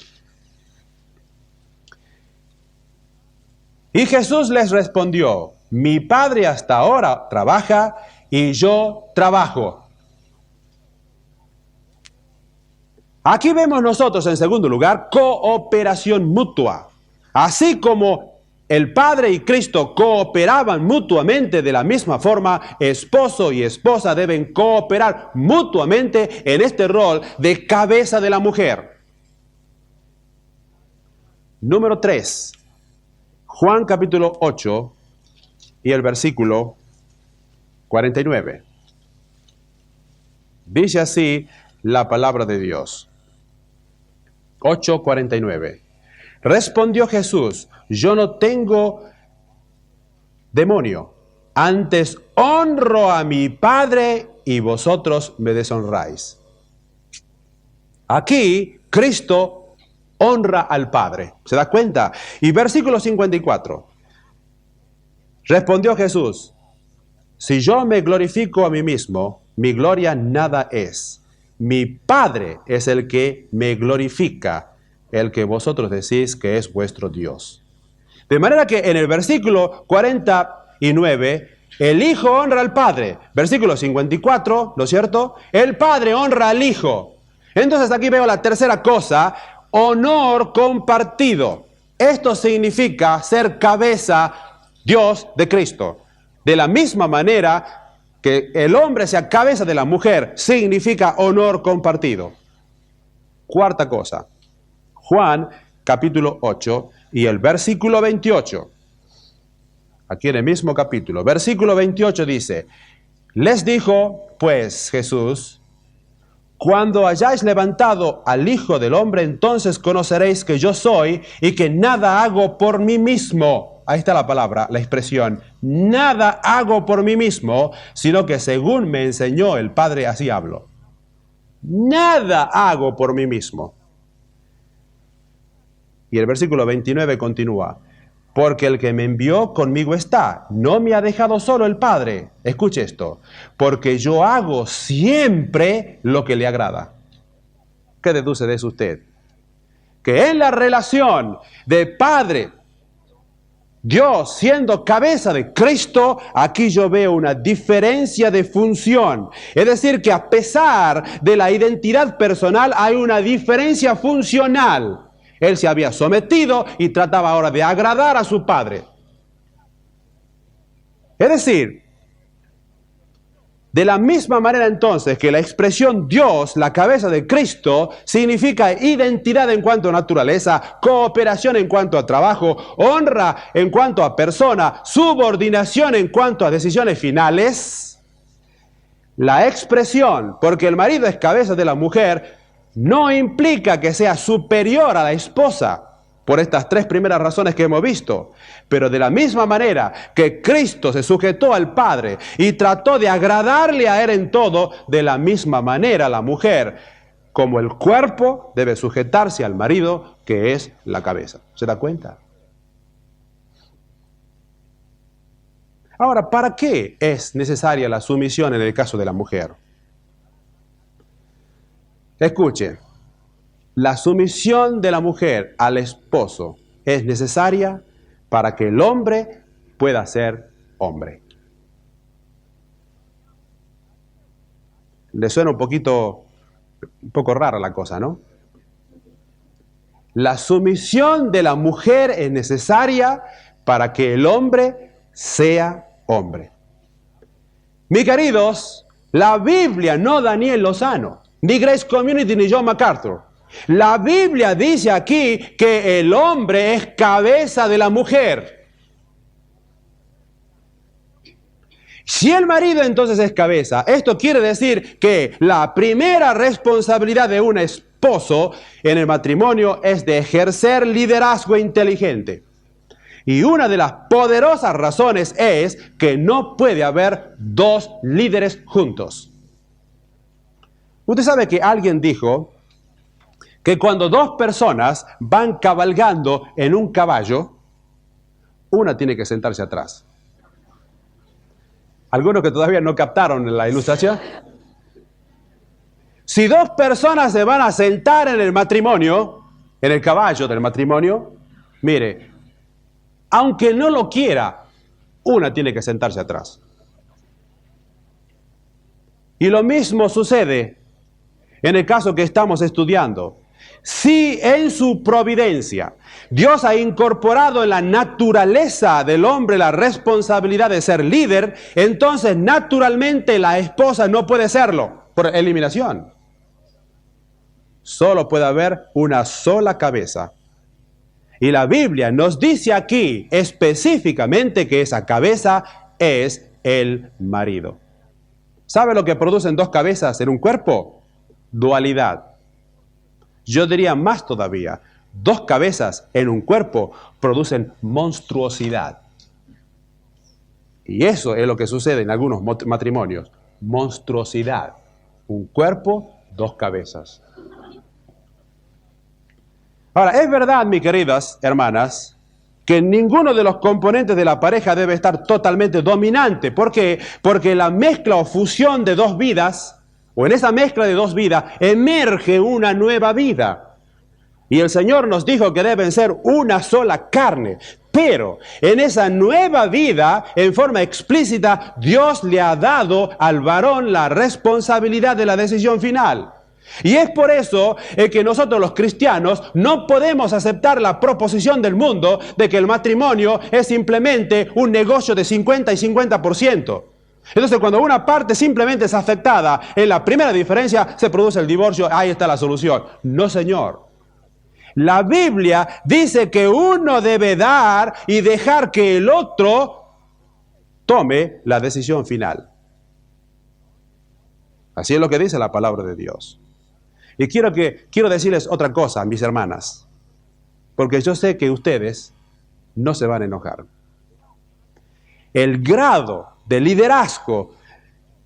Speaker 1: Y Jesús les respondió: mi Padre hasta ahora trabaja y yo trabajo. Aquí vemos nosotros, en segundo lugar, cooperación mutua. Así como el Padre y Cristo cooperaban mutuamente de la misma forma, esposo y esposa deben cooperar mutuamente en este rol de cabeza de la mujer. Número 3. Juan capítulo 8 y el versículo 49. Dice así la palabra de Dios. 8:49. Respondió Jesús: yo no tengo demonio, antes honro a mi Padre y vosotros me deshonráis. Aquí Cristo honra al Padre. ¿Se da cuenta? Y versículo 54. Respondió Jesús: si yo me glorifico a mí mismo, mi gloria nada es. Mi Padre es el que me glorifica, el que vosotros decís que es vuestro Dios. De manera que en el versículo 49, el Hijo honra al Padre. Versículo 54, ¿no es cierto? El Padre honra al Hijo. Entonces aquí veo la tercera cosa: honor compartido. Esto significa ser cabeza, Dios, de Cristo. De la misma manera que el hombre sea cabeza de la mujer, significa honor compartido. Cuarta cosa, Juan capítulo 8 y el versículo 28. Aquí en el mismo capítulo, versículo 28 dice: les dijo pues Jesús: cuando hayáis levantado al Hijo del Hombre, entonces conoceréis que yo soy y que nada hago por mí mismo. Ahí está la palabra, la expresión: nada hago por mí mismo, sino que según me enseñó el Padre, así hablo. Nada hago por mí mismo. Y el versículo 29 continúa: porque el que me envió conmigo está, no me ha dejado solo el Padre. Escuche esto: porque yo hago siempre lo que le agrada. ¿Qué deduce de eso usted? Que en la relación de Padre, Dios siendo cabeza de Cristo, aquí yo veo una diferencia de función. Es decir, que a pesar de la identidad personal, hay una diferencia funcional. Él se había sometido y trataba ahora de agradar a su Padre. Es decir, de la misma manera entonces que la expresión Dios, la cabeza de Cristo, significa identidad en cuanto a naturaleza, cooperación en cuanto a trabajo, honra en cuanto a persona, subordinación en cuanto a decisiones finales, la expresión, porque el marido es cabeza de la mujer, no implica que sea superior a la esposa, por estas tres primeras razones que hemos visto. Pero de la misma manera que Cristo se sujetó al Padre y trató de agradarle a Él en todo, de la misma manera la mujer, como el cuerpo, debe sujetarse al marido, que es la cabeza. ¿Se da cuenta? Ahora, ¿para qué es necesaria la sumisión en el caso de la mujer? Escuche. La sumisión de la mujer al esposo es necesaria para que el hombre pueda ser hombre. Le suena un poco rara la cosa, ¿no? La sumisión de la mujer es necesaria para que el hombre sea hombre. Mis queridos, la Biblia no Daniel Lozano, ni Grace Community, ni John MacArthur. La Biblia dice aquí que el hombre es cabeza de la mujer. Si el marido entonces es cabeza, esto quiere decir que la primera responsabilidad de un esposo en el matrimonio es de ejercer liderazgo inteligente. Y una de las poderosas razones es que no puede haber dos líderes juntos. Usted sabe que alguien dijo que cuando dos personas van cabalgando en un caballo, una tiene que sentarse atrás. ¿Algunos que todavía no captaron la ilustración? Si dos personas se van a sentar en el matrimonio, en el caballo del matrimonio, mire, aunque no lo quiera, una tiene que sentarse atrás. Y lo mismo sucede en el caso que estamos estudiando. Si en su providencia Dios ha incorporado en la naturaleza del hombre la responsabilidad de ser líder, entonces naturalmente la esposa no puede serlo por eliminación. Solo puede haber una sola cabeza. Y la Biblia nos dice aquí específicamente que esa cabeza es el marido. ¿Sabe lo que producen dos cabezas en un cuerpo? Dualidad. Yo diría más todavía, dos cabezas en un cuerpo producen monstruosidad. Y eso es lo que sucede en algunos matrimonios. Monstruosidad. Un cuerpo, dos cabezas. Ahora, es verdad, mis queridas hermanas, que ninguno de los componentes de la pareja debe estar totalmente dominante. ¿Por qué? Porque la mezcla o fusión de dos vidas, o en esa mezcla de dos vidas, emerge una nueva vida. Y el Señor nos dijo que deben ser una sola carne. Pero en esa nueva vida, en forma explícita, Dios le ha dado al varón la responsabilidad de la decisión final. Y es por eso que nosotros los cristianos no podemos aceptar la proposición del mundo de que el matrimonio es simplemente un negocio de 50 y 50%. Entonces cuando una parte simplemente es afectada en la primera diferencia, se produce el divorcio, ahí está la solución. No, señor. La Biblia dice que uno debe dar y dejar que el otro tome la decisión final. Así es lo que dice la palabra de Dios. Y quiero decirles otra cosa, mis hermanas, porque yo sé que ustedes no se van a enojar. El grado de liderazgo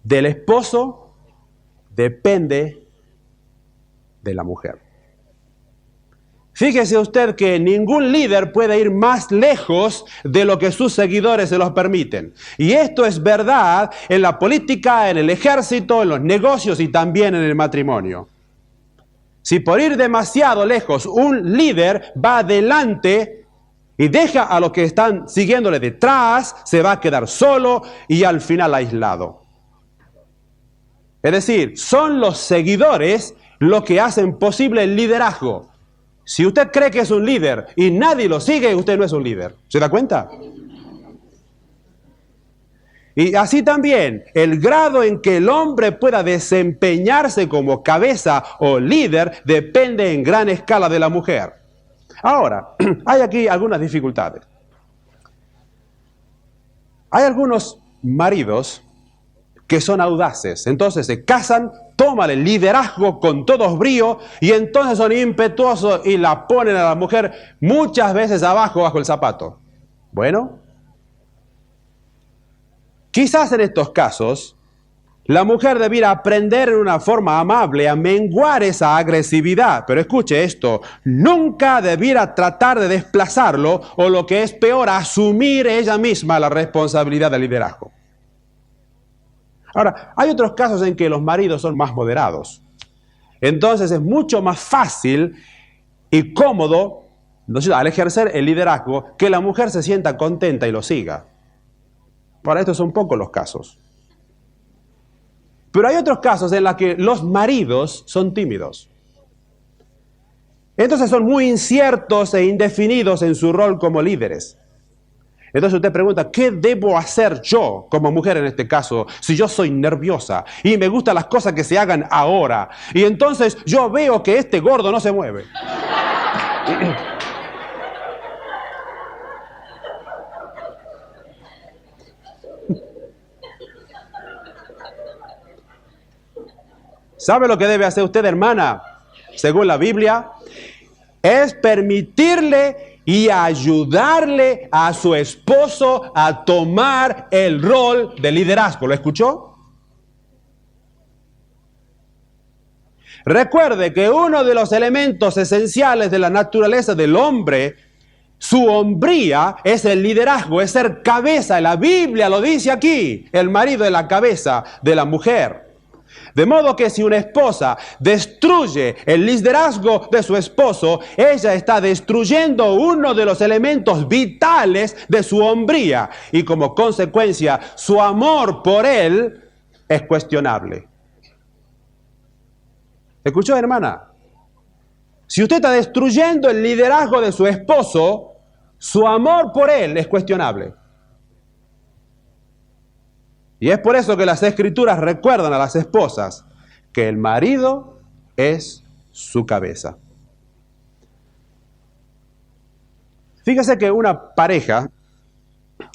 Speaker 1: del esposo depende de la mujer. Fíjese usted que ningún líder puede ir más lejos de lo que sus seguidores se los permiten. Y esto es verdad en la política, en el ejército, en los negocios y también en el matrimonio. Si por ir demasiado lejos un líder va adelante y deja a los que están siguiéndole detrás, se va a quedar solo y al final aislado. Es decir, son los seguidores los que hacen posible el liderazgo. Si usted cree que es un líder y nadie lo sigue, usted no es un líder. ¿Se da cuenta? Y así también, el grado en que el hombre pueda desempeñarse como cabeza o líder depende en gran escala de la mujer. Ahora, hay aquí algunas dificultades. Hay algunos maridos que son audaces, entonces se casan, toman el liderazgo con todo brío y entonces son impetuosos y la ponen a la mujer muchas veces abajo, bajo el zapato. Bueno, quizás en estos casos, la mujer debiera aprender en una forma amable a menguar esa agresividad. Pero escuche esto, nunca debiera tratar de desplazarlo o lo que es peor, asumir ella misma la responsabilidad del liderazgo. Ahora, hay otros casos en que los maridos son más moderados. Entonces es mucho más fácil y cómodo, al ejercer el liderazgo, que la mujer se sienta contenta y lo siga. Ahora, estos son pocos los casos. Pero hay otros casos en los que los maridos son tímidos. Entonces son muy inciertos e indefinidos en su rol como líderes. Entonces usted pregunta, ¿qué debo hacer yo como mujer en este caso si yo soy nerviosa y me gustan las cosas que se hagan ahora? Y entonces yo veo que este gordo no se mueve. ¿Sabe lo que debe hacer usted, hermana? Según la Biblia, es permitirle y ayudarle a su esposo a tomar el rol de liderazgo. ¿Lo escuchó? Recuerde que uno de los elementos esenciales de la naturaleza del hombre, su hombría, es el liderazgo, es ser cabeza. La Biblia lo dice aquí, el marido es la cabeza de la mujer. De modo que si una esposa destruye el liderazgo de su esposo, ella está destruyendo uno de los elementos vitales de su hombría. Y como consecuencia, su amor por él es cuestionable. ¿Escuchó, hermana? Si usted está destruyendo el liderazgo de su esposo, su amor por él es cuestionable. Y es por eso que las Escrituras recuerdan a las esposas que el marido es su cabeza. Fíjese que una pareja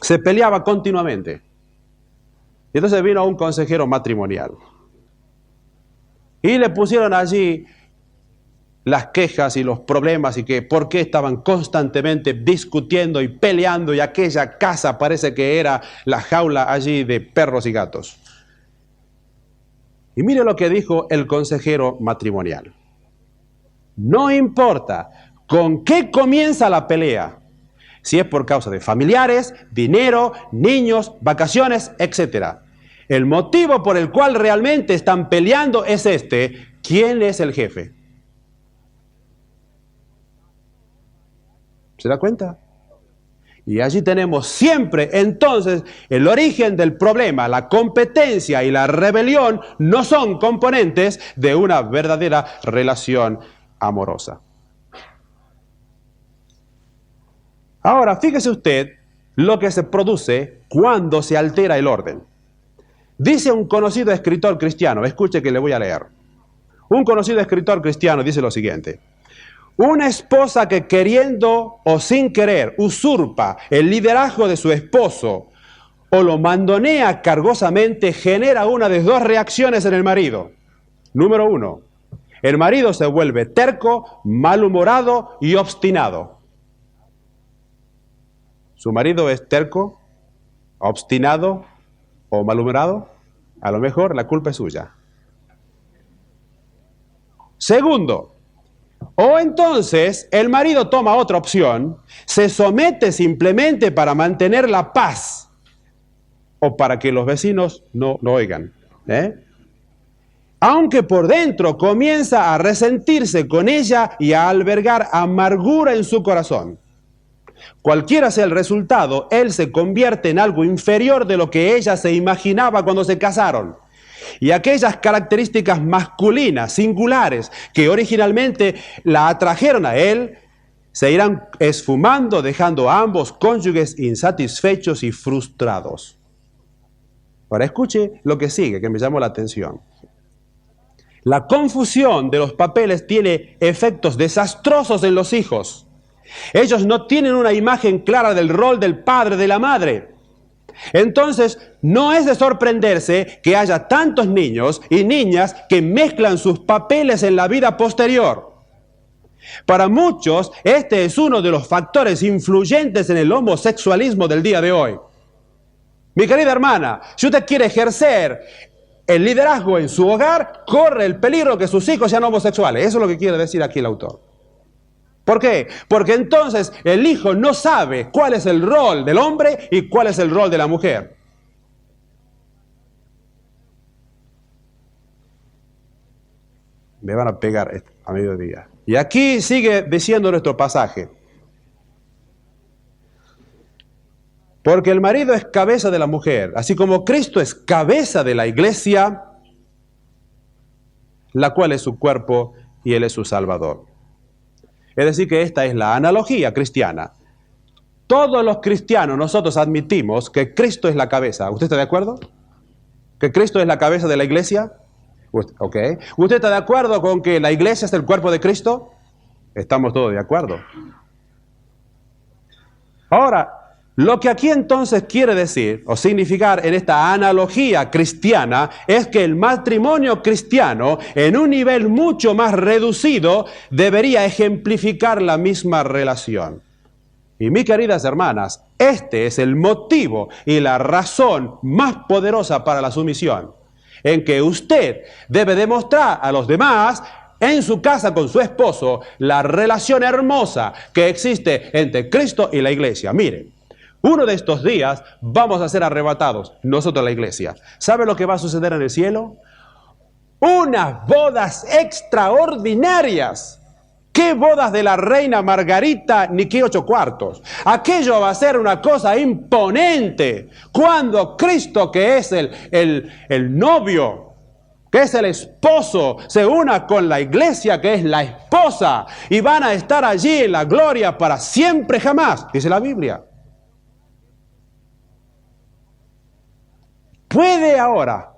Speaker 1: se peleaba continuamente. Y entonces vino un consejero matrimonial. Y le pusieron allí las quejas y los problemas y que por qué estaban constantemente discutiendo y peleando, y aquella casa parece que era la jaula allí de perros y gatos. Y mire lo que dijo el consejero matrimonial. No importa con qué comienza la pelea, si es por causa de familiares, dinero, niños, vacaciones, etc. El motivo por el cual realmente están peleando es este: ¿quién es el jefe? ¿Se da cuenta? Y allí tenemos siempre, entonces, el origen del problema. La competencia y la rebelión no son componentes de una verdadera relación amorosa. Ahora, fíjese usted lo que se produce cuando se altera el orden. Dice un conocido escritor cristiano, escuche que le voy a leer. Un conocido escritor cristiano dice lo siguiente: una esposa que queriendo o sin querer usurpa el liderazgo de su esposo o lo mandonea cargosamente genera una de dos reacciones en el marido. Número 1, el marido se vuelve terco, malhumorado y obstinado. ¿Su marido es terco, obstinado o malhumorado? A lo mejor la culpa es suya. Segundo, o entonces el marido toma otra opción, se somete simplemente para mantener la paz o para que los vecinos no lo oigan. Aunque por dentro comienza a resentirse con ella y a albergar amargura en su corazón. Cualquiera sea el resultado, él se convierte en algo inferior de lo que ella se imaginaba cuando se casaron. Y aquellas características masculinas, singulares, que originalmente la atrajeron a él, se irán esfumando, dejando a ambos cónyuges insatisfechos y frustrados. Ahora escuche lo que sigue, que me llamó la atención. La confusión de los papeles tiene efectos desastrosos en los hijos. Ellos no tienen una imagen clara del rol del padre, de la madre. Entonces, no es de sorprenderse que haya tantos niños y niñas que mezclan sus papeles en la vida posterior. Para muchos, este es uno de los factores influyentes en el homosexualismo del día de hoy. Mi querida hermana, si usted quiere ejercer el liderazgo en su hogar, corre el peligro que sus hijos sean homosexuales. Eso es lo que quiere decir aquí el autor. ¿Por qué? Porque entonces el hijo no sabe cuál es el rol del hombre y cuál es el rol de la mujer. Me van a pegar a mediodía. Y aquí sigue diciendo nuestro pasaje. Porque el marido es cabeza de la mujer, así como Cristo es cabeza de la iglesia, la cual es su cuerpo y Él es su Salvador. Es decir, que esta es la analogía cristiana. Todos los cristianos nosotros admitimos que Cristo es la cabeza. ¿Usted está de acuerdo? ¿Que Cristo es la cabeza de la iglesia? Ok. ¿Usted está de acuerdo con que la iglesia es el cuerpo de Cristo? Estamos todos de acuerdo. Ahora, Lo que aquí entonces quiere decir o significar en esta analogía cristiana es que el matrimonio cristiano en un nivel mucho más reducido debería ejemplificar la misma relación. Y mis queridas hermanas, este es el motivo y la razón más poderosa para la sumisión, en que usted debe demostrar a los demás en su casa con su esposo la relación hermosa que existe entre Cristo y la iglesia. Miren, uno de estos días vamos a ser arrebatados, nosotros la iglesia. ¿Sabe lo que va a suceder en el cielo? Unas bodas extraordinarias. ¿Qué bodas de la reina Margarita ni qué 8 cuartos? Aquello va a ser una cosa imponente. Cuando Cristo, que es el novio, que es el esposo, se una con la iglesia, que es la esposa, y van a estar allí en la gloria para siempre jamás, dice la Biblia. ¿Puede ahora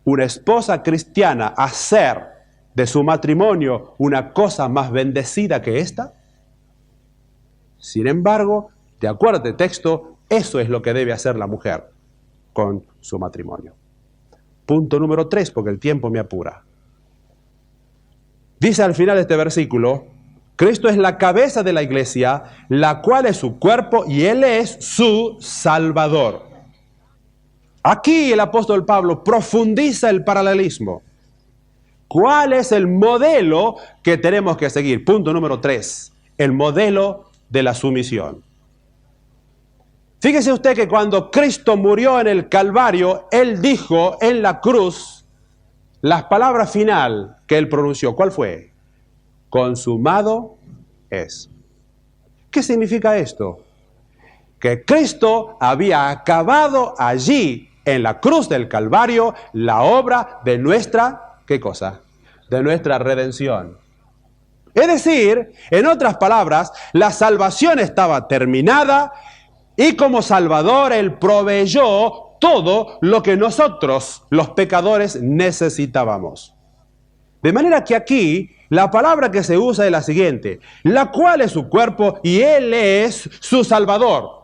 Speaker 1: una esposa cristiana hacer de su matrimonio una cosa más bendecida que esta? Sin embargo, de acuerdo al texto, eso es lo que debe hacer la mujer con su matrimonio. Punto número 3, porque el tiempo me apura. Dice al final de este versículo, Cristo es la cabeza de la iglesia, la cual es su cuerpo y Él es su Salvador. Aquí el apóstol Pablo profundiza el paralelismo. ¿Cuál es el modelo que tenemos que seguir? Punto número 3, el modelo de la sumisión. Fíjese usted que cuando Cristo murió en el Calvario, Él dijo en la cruz las palabras final que Él pronunció. ¿Cuál fue? Consumado es. ¿Qué significa esto? Que Cristo había acabado allí en la cruz del Calvario la obra de nuestra, ¿qué cosa? De nuestra redención. Es decir, en otras palabras, la salvación estaba terminada y como Salvador Él proveyó todo lo que nosotros, los pecadores, necesitábamos. De manera que aquí la palabra que se usa es la siguiente, la cual es su cuerpo y Él es su Salvador.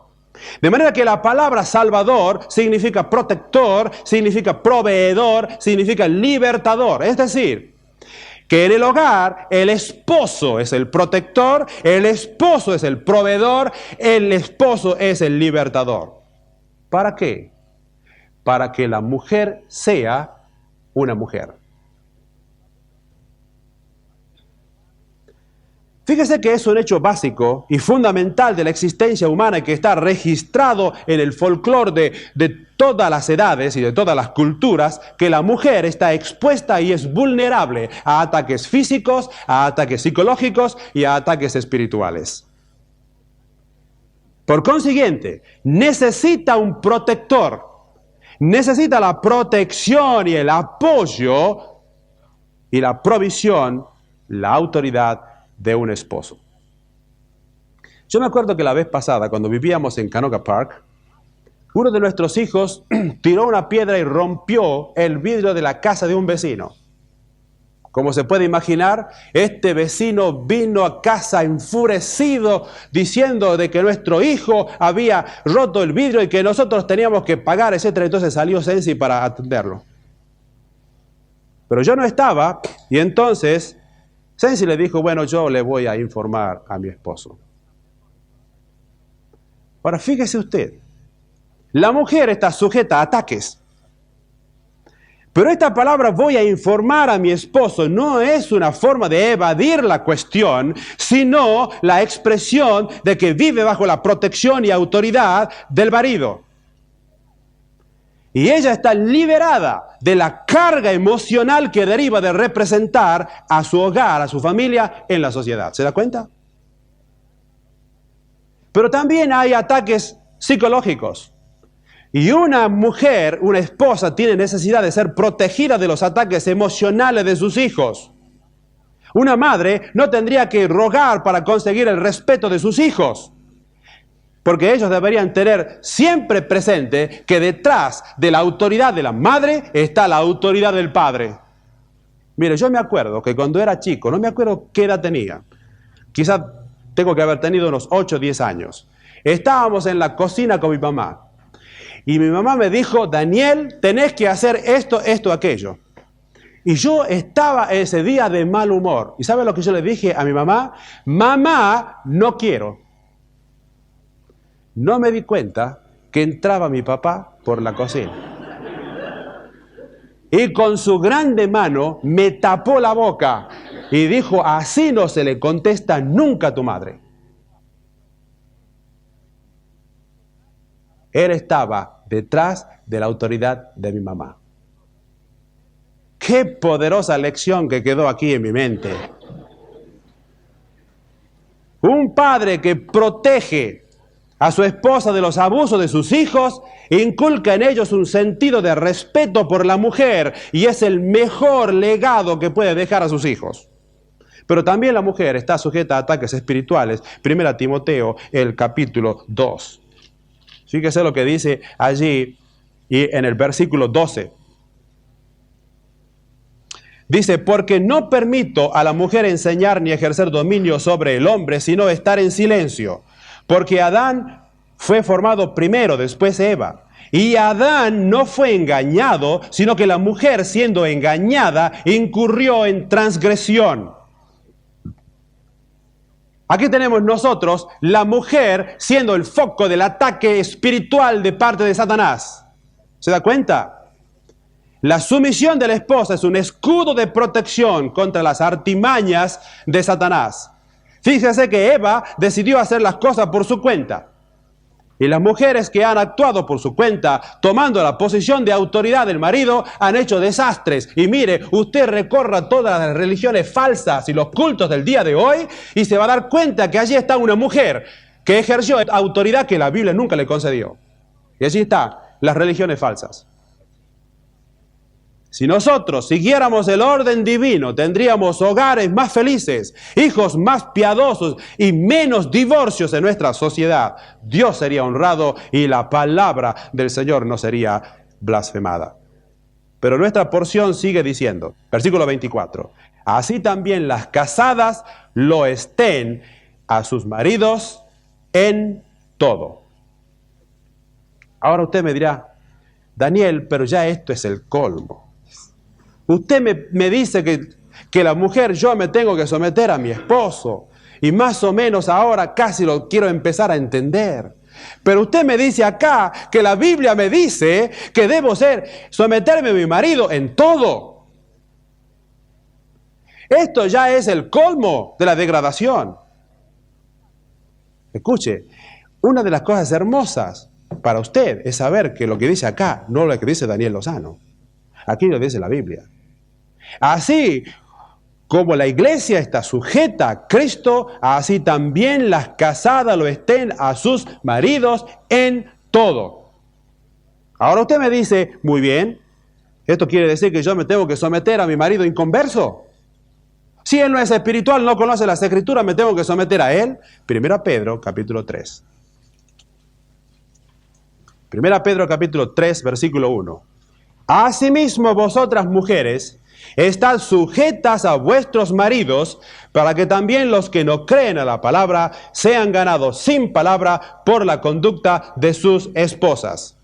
Speaker 1: De manera que la palabra Salvador significa protector, significa proveedor, significa libertador. Es decir, que en el hogar el esposo es el protector, el esposo es el proveedor, el esposo es el libertador. ¿Para qué? Para que la mujer sea una mujer. Fíjese que es un hecho básico y fundamental de la existencia humana y que está registrado en el folclore de todas las edades y de todas las culturas, que la mujer está expuesta y es vulnerable a ataques físicos, a ataques psicológicos y a ataques espirituales. Por consiguiente, necesita un protector, necesita la protección y el apoyo y la provisión, la autoridad de un esposo. Yo me acuerdo que la vez pasada, cuando vivíamos en Canoga Park, uno de nuestros hijos tiró una piedra y rompió el vidrio de la casa de un vecino. Como se puede imaginar, este vecino vino a casa enfurecido diciendo de que nuestro hijo había roto el vidrio y que nosotros teníamos que pagar, etc. Entonces salió Sensi para atenderlo. Pero yo no estaba y entonces Sensi le dijo, bueno, yo le voy a informar a mi esposo. Ahora, fíjese usted, la mujer está sujeta a ataques. Pero esta palabra voy a informar a mi esposo no es una forma de evadir la cuestión, sino la expresión de que vive bajo la protección y autoridad del marido. Y ella está liberada de la carga emocional que deriva de representar a su hogar, a su familia en la sociedad. ¿Se da cuenta? Pero también hay ataques psicológicos. Y una mujer, una esposa, tiene necesidad de ser protegida de los ataques emocionales de sus hijos. Una madre no tendría que rogar para conseguir el respeto de sus hijos. Porque ellos deberían tener siempre presente que detrás de la autoridad de la madre está la autoridad del padre. Mire, yo me acuerdo que cuando era chico, no me acuerdo qué edad tenía, quizás tengo que haber tenido unos 8 o 10 años. Estábamos en la cocina con mi mamá. Y mi mamá me dijo, Daniel, tenés que hacer esto, esto, aquello. Y yo estaba ese día de mal humor. ¿Y sabe lo que yo le dije a mi mamá? Mamá, no quiero. No me di cuenta que entraba mi papá por la cocina. Y con su grande mano me tapó la boca y dijo, así no se le contesta nunca a tu madre. Él estaba detrás de la autoridad de mi mamá. Qué poderosa lección que quedó aquí en mi mente. Un padre que protege a su esposa de los abusos de sus hijos, inculca en ellos un sentido de respeto por la mujer y es el mejor legado que puede dejar a sus hijos. Pero también la mujer está sujeta a ataques espirituales. 1 Timoteo, el capítulo 2. Fíjese lo que dice allí y en el versículo 12. Dice, porque no permito a la mujer enseñar ni ejercer dominio sobre el hombre, sino estar en silencio. Porque Adán fue formado primero, después Eva. Y Adán no fue engañado, sino que la mujer, siendo engañada, incurrió en transgresión. Aquí tenemos nosotros la mujer siendo el foco del ataque espiritual de parte de Satanás. ¿Se da cuenta? La sumisión de la esposa es un escudo de protección contra las artimañas de Satanás. Fíjese que Eva decidió hacer las cosas por su cuenta. Y las mujeres que han actuado por su cuenta, tomando la posición de autoridad del marido, han hecho desastres. Y mire, usted recorra todas las religiones falsas y los cultos del día de hoy y se va a dar cuenta que allí está una mujer que ejerció autoridad que la Biblia nunca le concedió. Y allí están las religiones falsas. Si nosotros siguiéramos el orden divino, tendríamos hogares más felices, hijos más piadosos y menos divorcios en nuestra sociedad. Dios sería honrado y la palabra del Señor no sería blasfemada. Pero nuestra porción sigue diciendo, versículo 24, así también las casadas lo estén a sus maridos en todo. Ahora usted me dirá, Daniel, pero ya esto es el colmo. Usted me dice que la mujer, yo me tengo que someter a mi esposo. Y más o menos ahora casi lo quiero empezar a entender. Pero usted me dice acá que la Biblia me dice que debo someterme a mi marido en todo. Esto ya es el colmo de la degradación. Escuche, una de las cosas hermosas para usted es saber que lo que dice acá no es lo que dice Daniel Lozano. Aquí lo dice la Biblia. Así como la iglesia está sujeta a Cristo, así también las casadas lo estén a sus maridos en todo. Ahora usted me dice, muy bien, ¿esto quiere decir que yo me tengo que someter a mi marido inconverso? Si él no es espiritual, no conoce las Escrituras, ¿me tengo que someter a él? 1 Pedro, capítulo 3. 1 Pedro, capítulo 3, versículo 1. Asimismo, vosotras mujeres, estad sujetas a vuestros maridos, para que también los que no creen a la palabra sean ganados sin palabra por la conducta de sus esposas.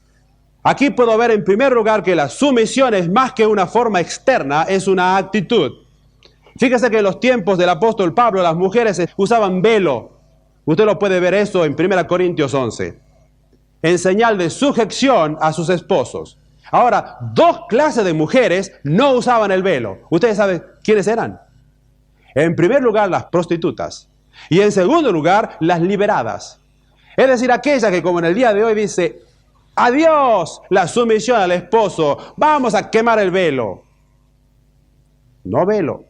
Speaker 1: Aquí puedo ver en primer lugar que la sumisión es más que una forma externa, es una actitud. Fíjese que en los tiempos del apóstol Pablo las mujeres usaban velo. Usted lo puede ver eso en 1 Corintios 11. En señal de sujeción a sus esposos. Ahora, dos clases de mujeres no usaban el velo. ¿Ustedes saben quiénes eran? En primer lugar, las prostitutas. Y en segundo lugar, las liberadas. Es decir, aquella que como en el día de hoy dice, adiós la sumisión al esposo, vamos a quemar el velo. No velo.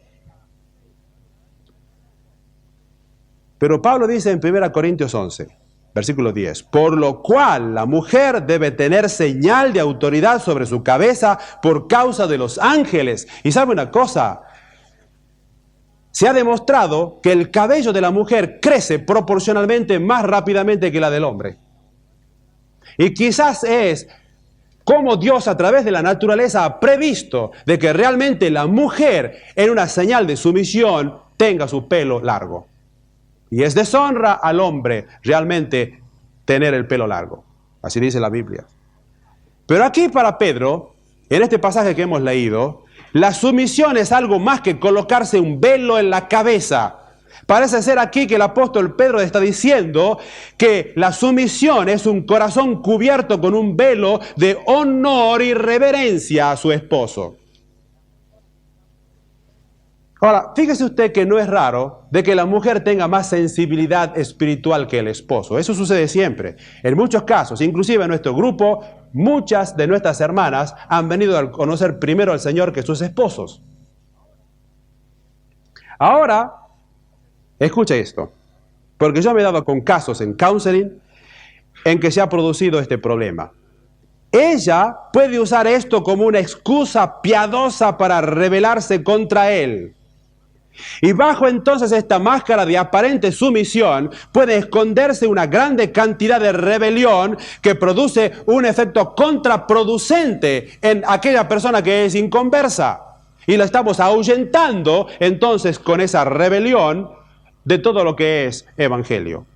Speaker 1: Pero Pablo dice en 1 Corintios 11, versículo 10, por lo cual la mujer debe tener señal de autoridad sobre su cabeza por causa de los ángeles. Y sabe una cosa, se ha demostrado que el cabello de la mujer crece proporcionalmente más rápidamente que la del hombre. Y quizás es como Dios a través de la naturaleza ha previsto de que realmente la mujer en una señal de sumisión tenga su pelo largo. Y es deshonra al hombre realmente tener el pelo largo. Así dice la Biblia. Pero aquí para Pedro, en este pasaje que hemos leído, la sumisión es algo más que colocarse un velo en la cabeza. Parece ser aquí que el apóstol Pedro está diciendo que la sumisión es un corazón cubierto con un velo de honor y reverencia a su esposo. Ahora, fíjese usted que no es raro de que la mujer tenga más sensibilidad espiritual que el esposo. Eso sucede siempre. En muchos casos, inclusive en nuestro grupo, muchas de nuestras hermanas han venido a conocer primero al Señor que sus esposos. Ahora, escucha esto, porque yo me he dado con casos en counseling en que se ha producido este problema. Ella puede usar esto como una excusa piadosa para rebelarse contra él. Y bajo entonces esta máscara de aparente sumisión puede esconderse una grande cantidad de rebelión que produce un efecto contraproducente en aquella persona que es inconversa. Y la estamos ahuyentando entonces con esa rebelión de todo lo que es evangelio.